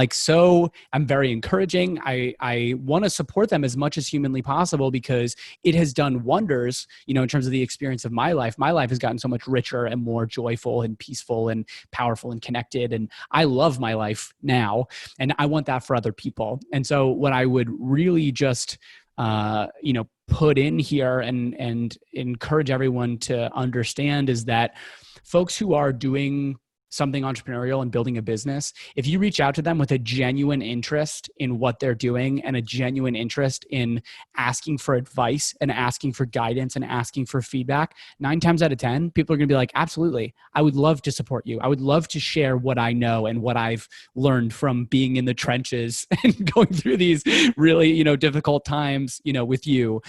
very encouraging. I want to support them as much as humanly possible, because it has done wonders, in terms of the experience of my life. My life has gotten so much richer and more joyful and peaceful and powerful and connected. And I love my life now, and I want that for other people. And so what I would really just, put in here and encourage everyone to understand is that folks who are doing something entrepreneurial and building a business, if you reach out to them with a genuine interest in what they're doing and a genuine interest in asking for advice and asking for guidance and asking for feedback, 9 times out of 10, people are going to be like, absolutely, I would love to support you. I would love to share what I know and what I've learned from being in the trenches and going through these really, difficult times, with you.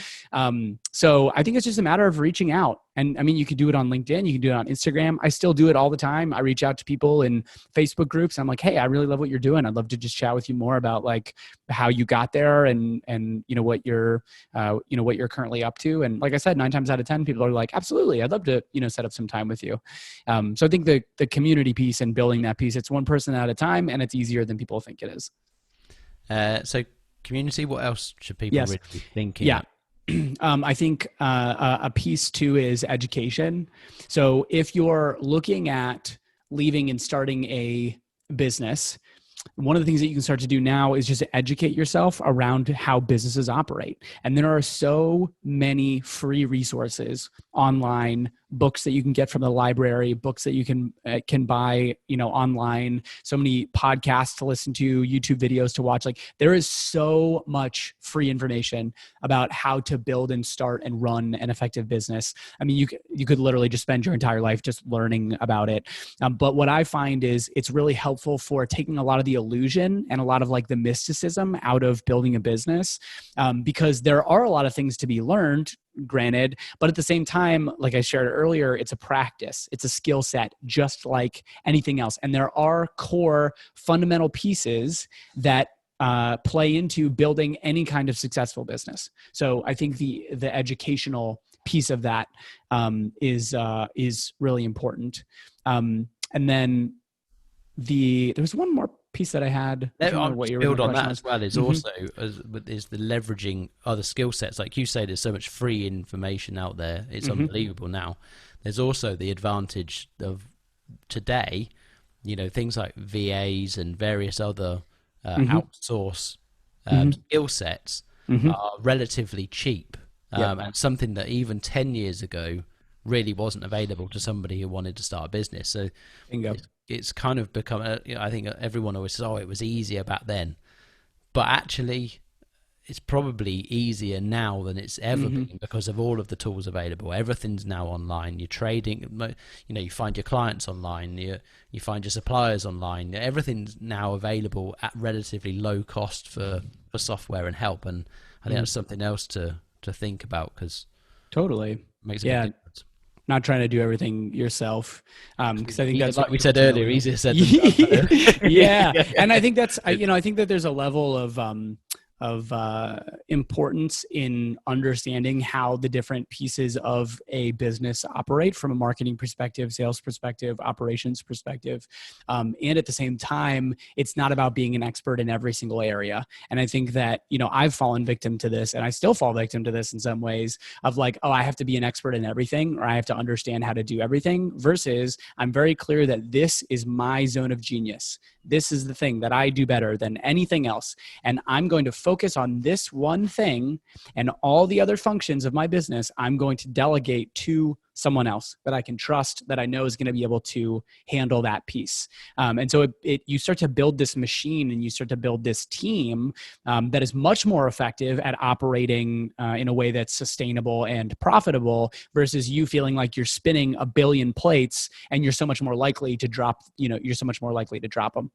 So I think it's just a matter of reaching out. And I mean, you can do it on LinkedIn, you can do it on Instagram. I still do it all the time. I reach out to people in Facebook groups. I'm like, hey, I really love what you're doing. I'd love to just chat with you more about like how you got there and what you're currently up to. And like I said, 9 times out of 10, people are like, absolutely, I'd love to, set up some time with you. So I think the community piece and building that piece, it's one person at a time, and it's easier than people think it is. So community, what else should people really be thinking? Yeah. I think a piece too is education. So if you're looking at leaving and starting a business, one of the things that you can start to do now is just educate yourself around how businesses operate. And there are so many free resources online, books that you can get from the library, books that you can buy, online, so many podcasts to listen to, YouTube videos to watch. Like there is so much free information about how to build and start and run an effective business. I mean, you could literally just spend your entire life just learning about it. But what I find is it's really helpful for taking a lot of the illusion and a lot of like the mysticism out of building a business, because there are a lot of things to be learned, granted, but at the same time, like I shared earlier, it's a practice, it's a skill set, just like anything else. And there are core fundamental pieces that play into building any kind of successful business. So I think the educational piece of that is really important. And then there was one more piece that I had. Build on that as well is also is the leveraging other skill sets. Like you say, there's so much free information out there. It's unbelievable now. There's also the advantage of today, things like VAs and various other outsource skill sets are relatively cheap. And something that even 10 years ago really wasn't available to somebody who wanted to start a business. So it's kind of become, I think everyone always says, oh, it was easier back then. But actually, it's probably easier now than it's ever been because of all of the tools available. Everything's now online. You're trading, you find your clients online, you find your suppliers online. Everything's now available at relatively low cost for software and help. And I think that's something else to think about, because totally it makes a big difference. Not trying to do everything yourself, because I think that's like we said earlier, easier said than done. Yeah, and I think that's I think that there's a level of importance in understanding how the different pieces of a business operate from a marketing perspective, sales perspective, operations perspective. And at the same time, it's not about being an expert in every single area. And I think that, I've fallen victim to this, and I still fall victim to this in some ways, of like, oh, I have to be an expert in everything, or I have to understand how to do everything, versus I'm very clear that this is my zone of genius. This is the thing that I do better than anything else. And I'm going to focus on this one thing, and all the other functions of my business, I'm going to delegate to someone else that I can trust, that I know is going to be able to handle that piece. And so you start to build this machine, and you start to build this team that is much more effective at operating in a way that's sustainable and profitable, versus you feeling like you're spinning a billion plates and you're so much more likely to drop, you're so much more likely to drop them.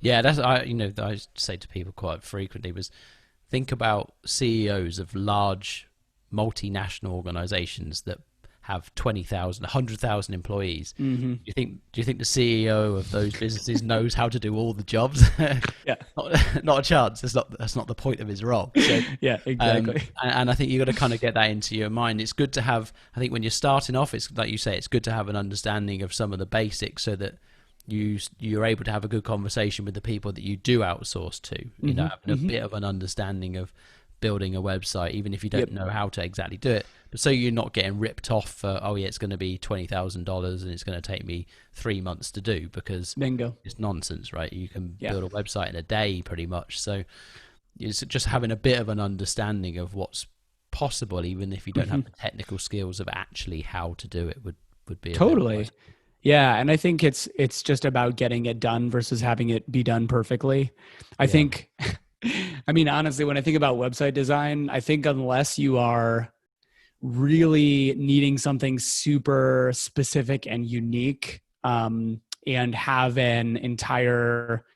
Yeah, that's I say to people quite frequently was, think about CEOs of large multinational organizations that have 20,000, 100,000 employees. Do you think the CEO of those businesses knows how to do all the jobs? Yeah, not a chance. That's not the point of his role. So, yeah, exactly. And I think you got to kind of get that into your mind. It's good to have. I think when you're starting off, it's like you say, it's good to have an understanding of some of the basics, so that you're able to have a good conversation with the people that you do outsource to. Having a bit of an understanding of building a website, even if you don't know how to exactly do it, but so you're not getting ripped off for, oh yeah, it's going to be $20,000 and it's going to take me 3 months to do, because Bingo. It's nonsense, right? You can build a website in a day pretty much. So it's just having a bit of an understanding of what's possible, even if you don't have the technical skills of actually how to do it, would be totally. Yeah, and I think it's just about getting it done versus having it be done perfectly. I think I mean, honestly, when I think about website design, I think unless you are really needing something super specific and unique, and have an entire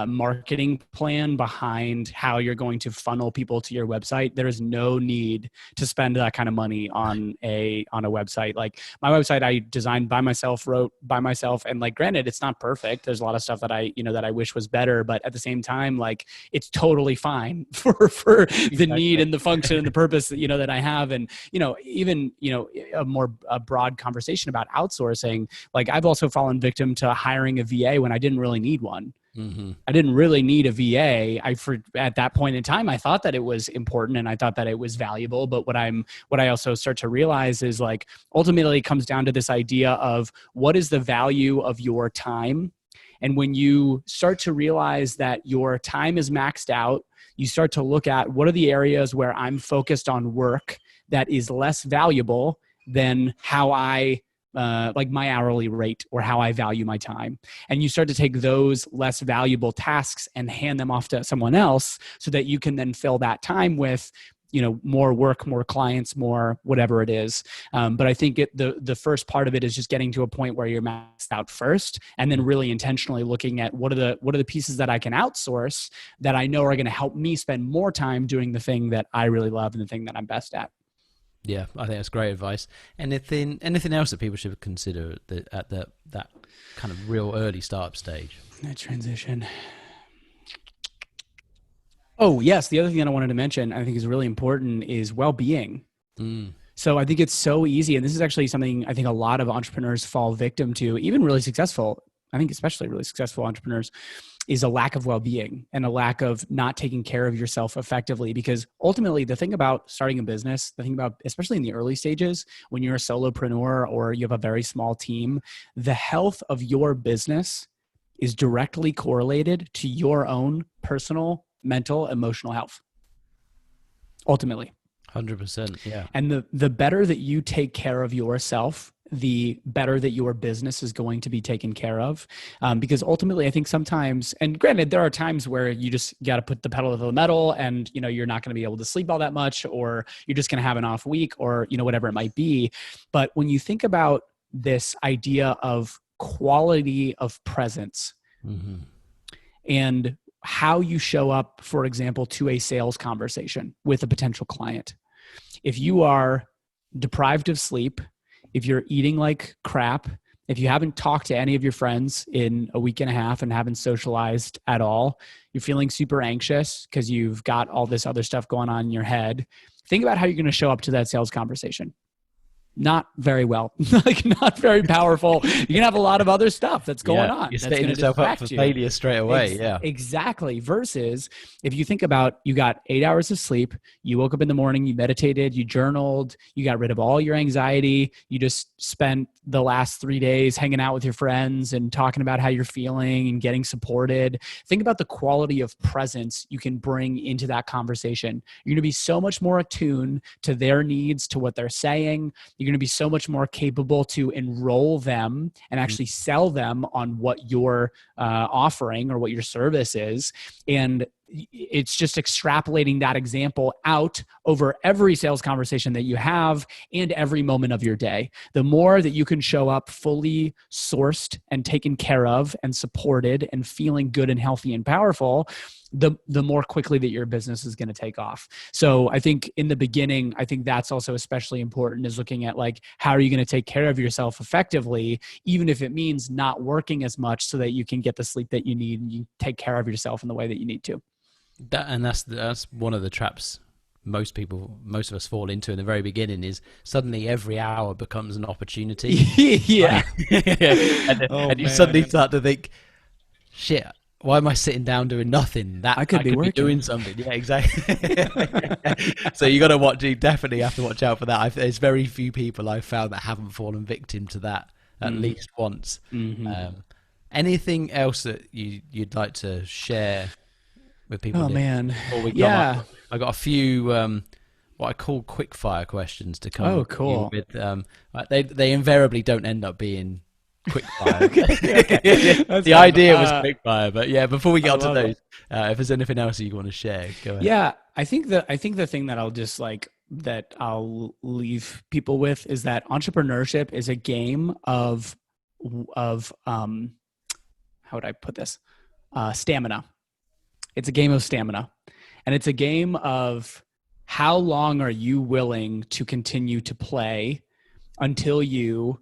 marketing plan behind how you're going to funnel people to your website, there is no need to spend that kind of money on a website. Like my website, I designed by myself, wrote by myself, and like, granted, it's not perfect. There's a lot of stuff that I wish was better, but at the same time, like, it's totally fine for the need and the function and the purpose that I have. And even a broad conversation about outsourcing. Like, I've also fallen victim to hiring a VA when I didn't really need one. I didn't really need a VA. At that point in time, I thought that it was important and I thought that it was valuable. But what I also start to realize is, like, ultimately it comes down to this idea of what is the value of your time. And when you start to realize that your time is maxed out, you start to look at what are the areas where I'm focused on work that is less valuable than how I like my hourly rate or how I value my time. And you start to take those less valuable tasks and hand them off to someone else, so that you can then fill that time with more work, more clients, more whatever it is. But I think the first part of it is just getting to a point where you're maxed out first, and then really intentionally looking at what are the pieces that I can outsource that I know are going to help me spend more time doing the thing that I really love and the thing that I'm best at. Yeah, I think that's great advice. Anything else that people should consider at that kind of real early startup stage? That transition. Oh, yes. The other thing that I wanted to mention, I think is really important, is well-being. So I think it's so easy. And this is actually something I think a lot of entrepreneurs fall victim to, even really successful, I think especially really successful entrepreneurs, is a lack of well-being and a lack of not taking care of yourself effectively. Because ultimately, the thing about starting a business, the thing about, especially in the early stages, when you're a solopreneur or you have a very small team, the health of your business is directly correlated to your own personal, mental, emotional health. Ultimately. 100%. Yeah. And the better that you take care of yourself, the better that your business is going to be taken care of. Because ultimately, I think sometimes, and granted, there are times where you just got to put the pedal to the metal and, you're not going to be able to sleep all that much, or you're just going to have an off week, or, whatever it might be. But when you think about this idea of quality of presence and how you show up, for example, to a sales conversation with a potential client, if you are deprived of sleep, if you're eating like crap, if you haven't talked to any of your friends in a week and a half and haven't socialized at all, you're feeling super anxious because you've got all this other stuff going on in your head, think about how you're going to show up to that sales conversation. Not very well, like not very powerful. You're gonna have a lot of other stuff that's going on. You're that's setting yourself up for failure straight away. Exactly. Versus if you think about, you got 8 hours of sleep, you woke up in the morning, you meditated, you journaled, you got rid of all your anxiety, you just spent the last 3 days hanging out with your friends and talking about how you're feeling and getting supported. Think about the quality of presence you can bring into that conversation. You're gonna be so much more attuned to their needs, to what they're saying. You're going to be so much more capable to enroll them and actually sell them on what you're offering or what your service is. And it's just extrapolating that example out over every sales conversation that you have and every moment of your day. The more that you can show up fully sourced and taken care of and supported and feeling good and healthy and powerful, the more quickly that your business is going to take off. So I think in the beginning, I think that's also especially important, is looking at like, how are you going to take care of yourself effectively, even if it means not working as much, so that you can get the sleep that you need and you take care of yourself in the way that you need to. That's one of the traps most of us fall into in the very beginning, is suddenly every hour becomes an opportunity. Yeah. And you suddenly start to think, shit, why am I sitting down doing nothing? That I could be doing something. Yeah, exactly. So you definitely have to watch out for that. There's very few people I've found that haven't fallen victim to that at least once. Anything else that you'd like to share with people? Oh man, I got a few what I call quick fire questions to come. Oh, cool. With they invariably don't end up being quick fire. Okay. The idea was quick fire, but yeah. Before we get onto those, if there's anything else you want to share, go ahead. Yeah, I think the thing that I'll leave people with is that entrepreneurship is a game of how would I put this? Stamina. It's a game of stamina. And it's a game of how long are you willing to continue to play until you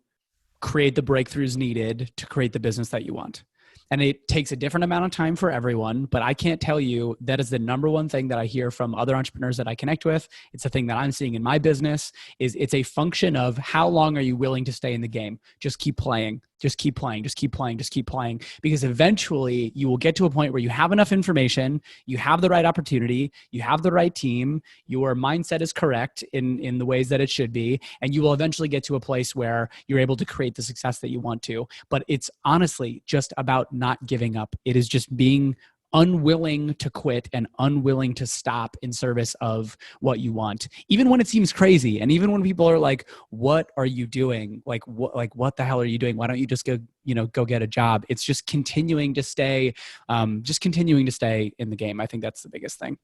create the breakthroughs needed to create the business that you want. And it takes a different amount of time for everyone, but I can't tell you that is the number one thing that I hear from other entrepreneurs that I connect with. It's the thing that I'm seeing in my business. Is it's a function of how long are you willing to stay in the game? Just keep playing. Just keep playing, just keep playing, just keep playing, because eventually you will get to a point where you have enough information, you have the right opportunity, you have the right team, your mindset is correct in the ways that it should be, and you will eventually get to a place where you're able to create the success that you want to. But it's honestly just about not giving up. It is just being unwilling to quit and unwilling to stop in service of what you want, even when it seems crazy. And even when people are like, what are you doing? Like what the hell are you doing? Why don't you just go get a job? It's just continuing to stay in the game. I think that's the biggest thing.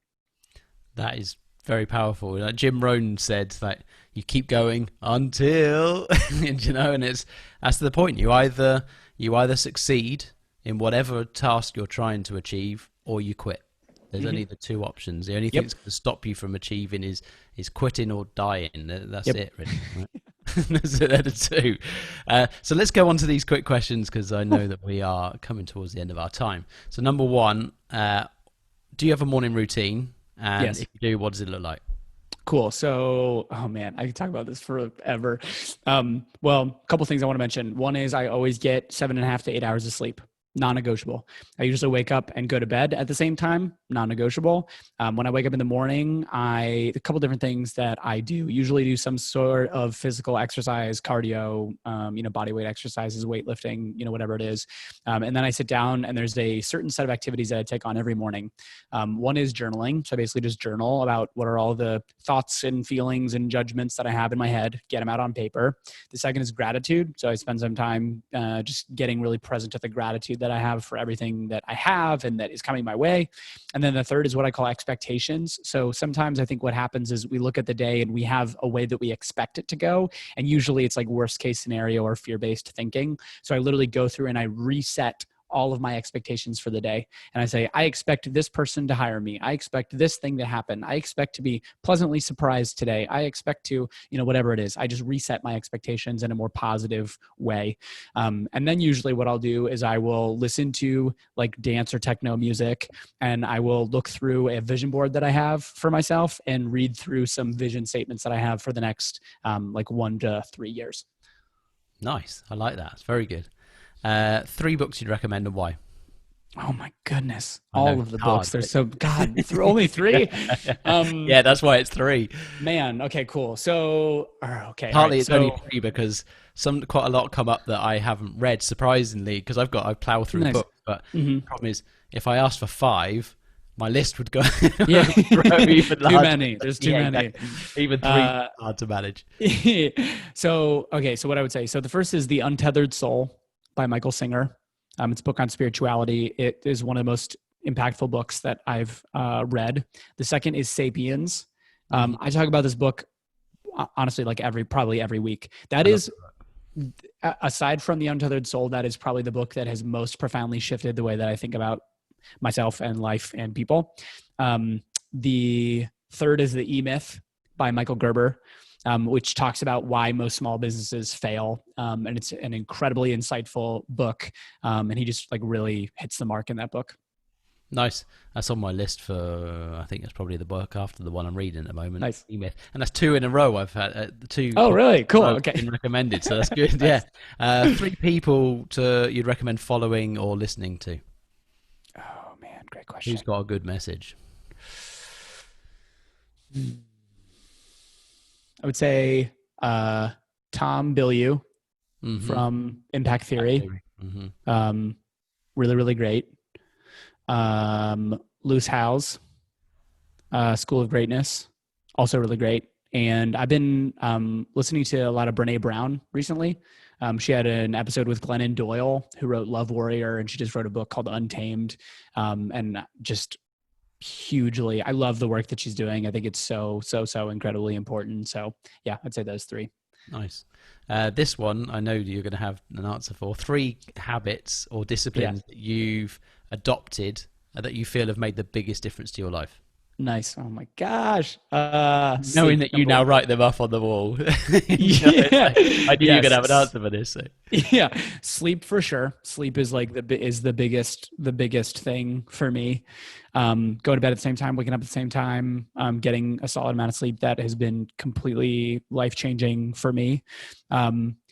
That is very powerful. Like Jim Rohn said, that you keep going until, and that's the point. You either succeed in whatever task you're trying to achieve, or you quit. There's only the two options. The only thing that's going to stop you from achieving is quitting or dying. That's it, really. Right? They're the two. So let's go on to these quick questions, because I know that we are coming towards the end of our time. So number one, do you have a morning routine? And if you do, what does it look like? Cool. So, oh man, I can talk about this forever. Well, a couple things I want to mention. One is I always get 7.5 to 8 hours of sleep. Non-negotiable. I usually wake up and go to bed at the same time. Non-negotiable. When I wake up in the morning, a couple different things that I do. Usually do some sort of physical exercise, cardio, body weight exercises, weightlifting, whatever it is. And then I sit down and there's a certain set of activities that I take on every morning. One is journaling. So I basically just journal about what are all the thoughts and feelings and judgments that I have in my head, get them out on paper. The second is gratitude. So I spend some time just getting really present to the gratitude that I have for everything that I have and that is coming my way. And then the third is what I call expectations. So sometimes I think what happens is we look at the day and we have a way that we expect it to go. And usually it's like worst case scenario or fear-based thinking. So I literally go through and I reset all of my expectations for the day. And I say, I expect this person to hire me. I expect this thing to happen. I expect to be pleasantly surprised today. I expect to, whatever it is, I just reset my expectations in a more positive way. And then usually what I'll do is I will listen to like dance or techno music, and I will look through a vision board that I have for myself and read through some vision statements that I have for the next 1 to 3 years. Nice. I like that. It's very good. 3 books you'd recommend and why? Oh my goodness. All of the books. There's only 3. Yeah, that's why it's 3. Man. Okay, cool. So, okay. Partly it's only 3 because quite a lot come up that I haven't read, surprisingly, because I plow through books. But the problem is, if I asked for 5, my list would go yeah. even too many. There's too many. Exactly. Even 3 hard to manage. So what I would say. So the first is The Untethered Soul by Michael Singer. It's a book on spirituality. It is one of the most impactful books that I've read. The second is Sapiens. I talk about this book, honestly, like probably every week. That is, aside from The Untethered Soul, that is probably the book that has most profoundly shifted the way that I think about myself and life and people. The third is The E-Myth by Michael Gerber, which talks about why most small businesses fail. And it's an incredibly insightful book. And he just really hits the mark in that book. Nice. That's on my list for, I think it's probably the book after the one I'm reading at the moment. Nice. E-Myth. And that's 2 in a row. I've had 2. Oh, really? Cool. Okay. Been recommended. So that's good. Yeah. 3 people you'd recommend following or listening to. Oh man. Great question. Who's got a good message? I would say Tom Bilyeu from Impact Theory. Mm-hmm. Really, really great. Lewis Howes, School of Greatness, also really great. And I've been listening to a lot of Brené Brown recently. She had an episode with Glennon Doyle, who wrote Love Warrior, and she just wrote a book called Untamed. And just hugely, I love the work that she's doing. I think it's so incredibly important. So yeah, I'd say those 3. Nice. This one, I know you're going to have an answer for. 3 habits or disciplines that you've adopted that you feel have made the biggest difference to your life. Nice. Oh my gosh. Knowing that you now write them up on the wall. I knew you were going to have an answer for this. So. Yeah. Sleep for sure. Sleep is the biggest thing for me. Going to bed at the same time, waking up at the same time, getting a solid amount of sleep, that has been completely life-changing for me.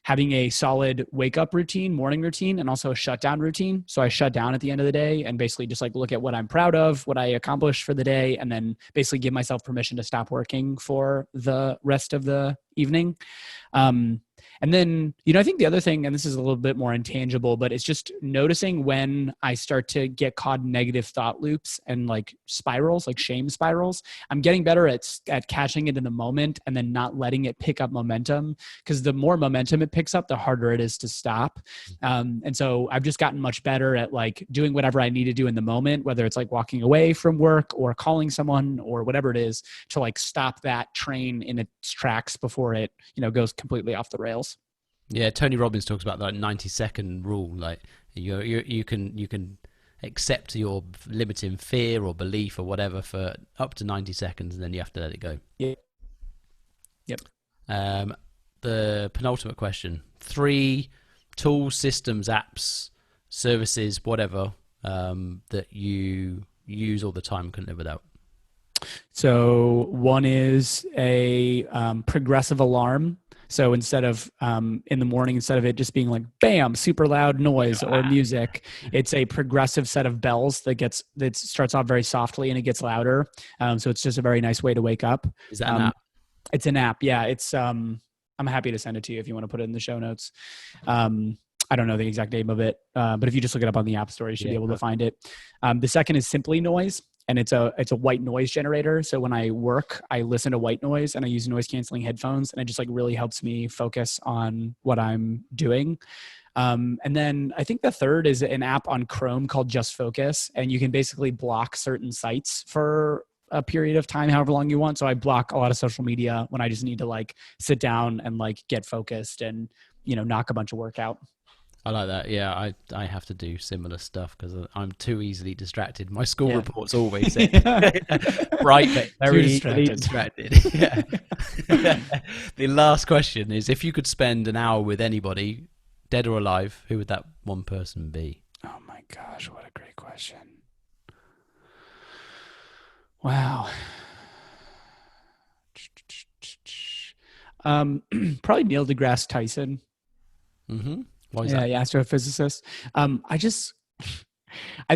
Having a solid wake up routine, morning routine, and also a shutdown routine. So I shut down at the end of the day and basically just look at what I'm proud of, what I accomplished for the day, and then basically give myself permission to stop working for the rest of the evening. And then, I think the other thing, and this is a little bit more intangible, but it's just noticing when I start to get caught in negative thought loops and spirals, shame spirals. I'm getting better at catching it in the moment and then not letting it pick up momentum, because the more momentum it picks up, the harder it is to stop. And so I've just gotten much better at doing whatever I need to do in the moment, whether it's walking away from work or calling someone or whatever it is, to stop that train in its tracks before it, goes completely off the rails. Yeah, Tony Robbins talks about that 90-second rule. You can accept your limiting fear or belief or whatever for up to 90 seconds, and then you have to let it go. Yeah. Yep. The penultimate question: 3 tools, systems, apps, services, whatever that you use all the time, couldn't live without. So one is a progressive alarm. So instead of in the morning, instead of it just being like bam, super loud noise or music, it's a progressive set of bells that starts off very softly and it gets louder. So it's just a very nice way to wake up. Is that an app? It's an app. Yeah. It's I'm happy to send it to you if you want to put it in the show notes. I don't know the exact name of it, but if you just look it up on the App Store, you should be able to find it. The second is Simply Noise, and it's a white noise generator. So when I work, I listen to white noise and I use noise canceling headphones, and it just like really helps me focus on what I'm doing. And then I think the third is an app on Chrome called Just Focus, and you can basically block certain sites for a period of time, however long you want. So I block a lot of social media when I just need to like sit down and like get focused and, knock a bunch of work out. I like that. Yeah, I have to do similar stuff because I'm too easily distracted. My school reports always say bright but very easily distracted. Yeah. The last question is, if you could spend an hour with anybody, dead or alive, who would that one person be? Oh my gosh, what a great question. Wow. Probably Neil deGrasse Tyson. Mm-hmm. Why is that? Yeah, astrophysicist. I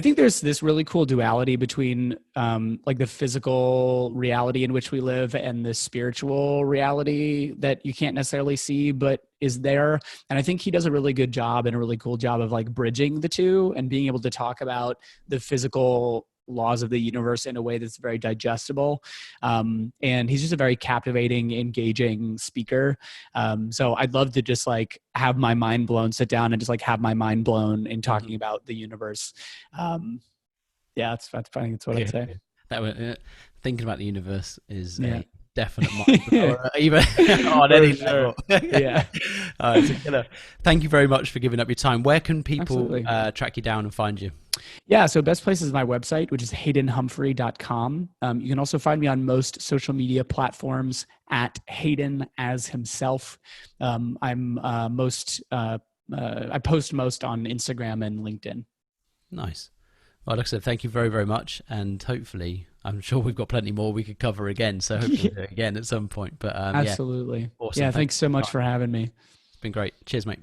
think there's this really cool duality between like the physical reality in which we live and the spiritual reality that you can't necessarily see but is there. And I think he does a really good job and a really cool job of like bridging the two and being able to talk about the physical laws of the universe in a way that's very digestible. And he's just a very captivating, engaging speaker. So I'd love to just like have my mind blown, sit down and just like have my mind blown in talking about the universe. That's funny. That's what I'd say. Thinking about the universe is a definite mind blower, even on any level. Yeah. Thank you very much for giving up your time. Where can people track you down and find you? Yeah, so best place is my website, which is haydenhumphrey.com. You can also find me on most social media platforms at Hayden as himself. I post most on Instagram and LinkedIn. Nice. Well, like I said, thank you very, very much. And hopefully, I'm sure we've got plenty more we could cover again. So hopefully we'll do it again at some point. But absolutely. Awesome. Yeah, thanks so much for having me. It's been great. Cheers, mate.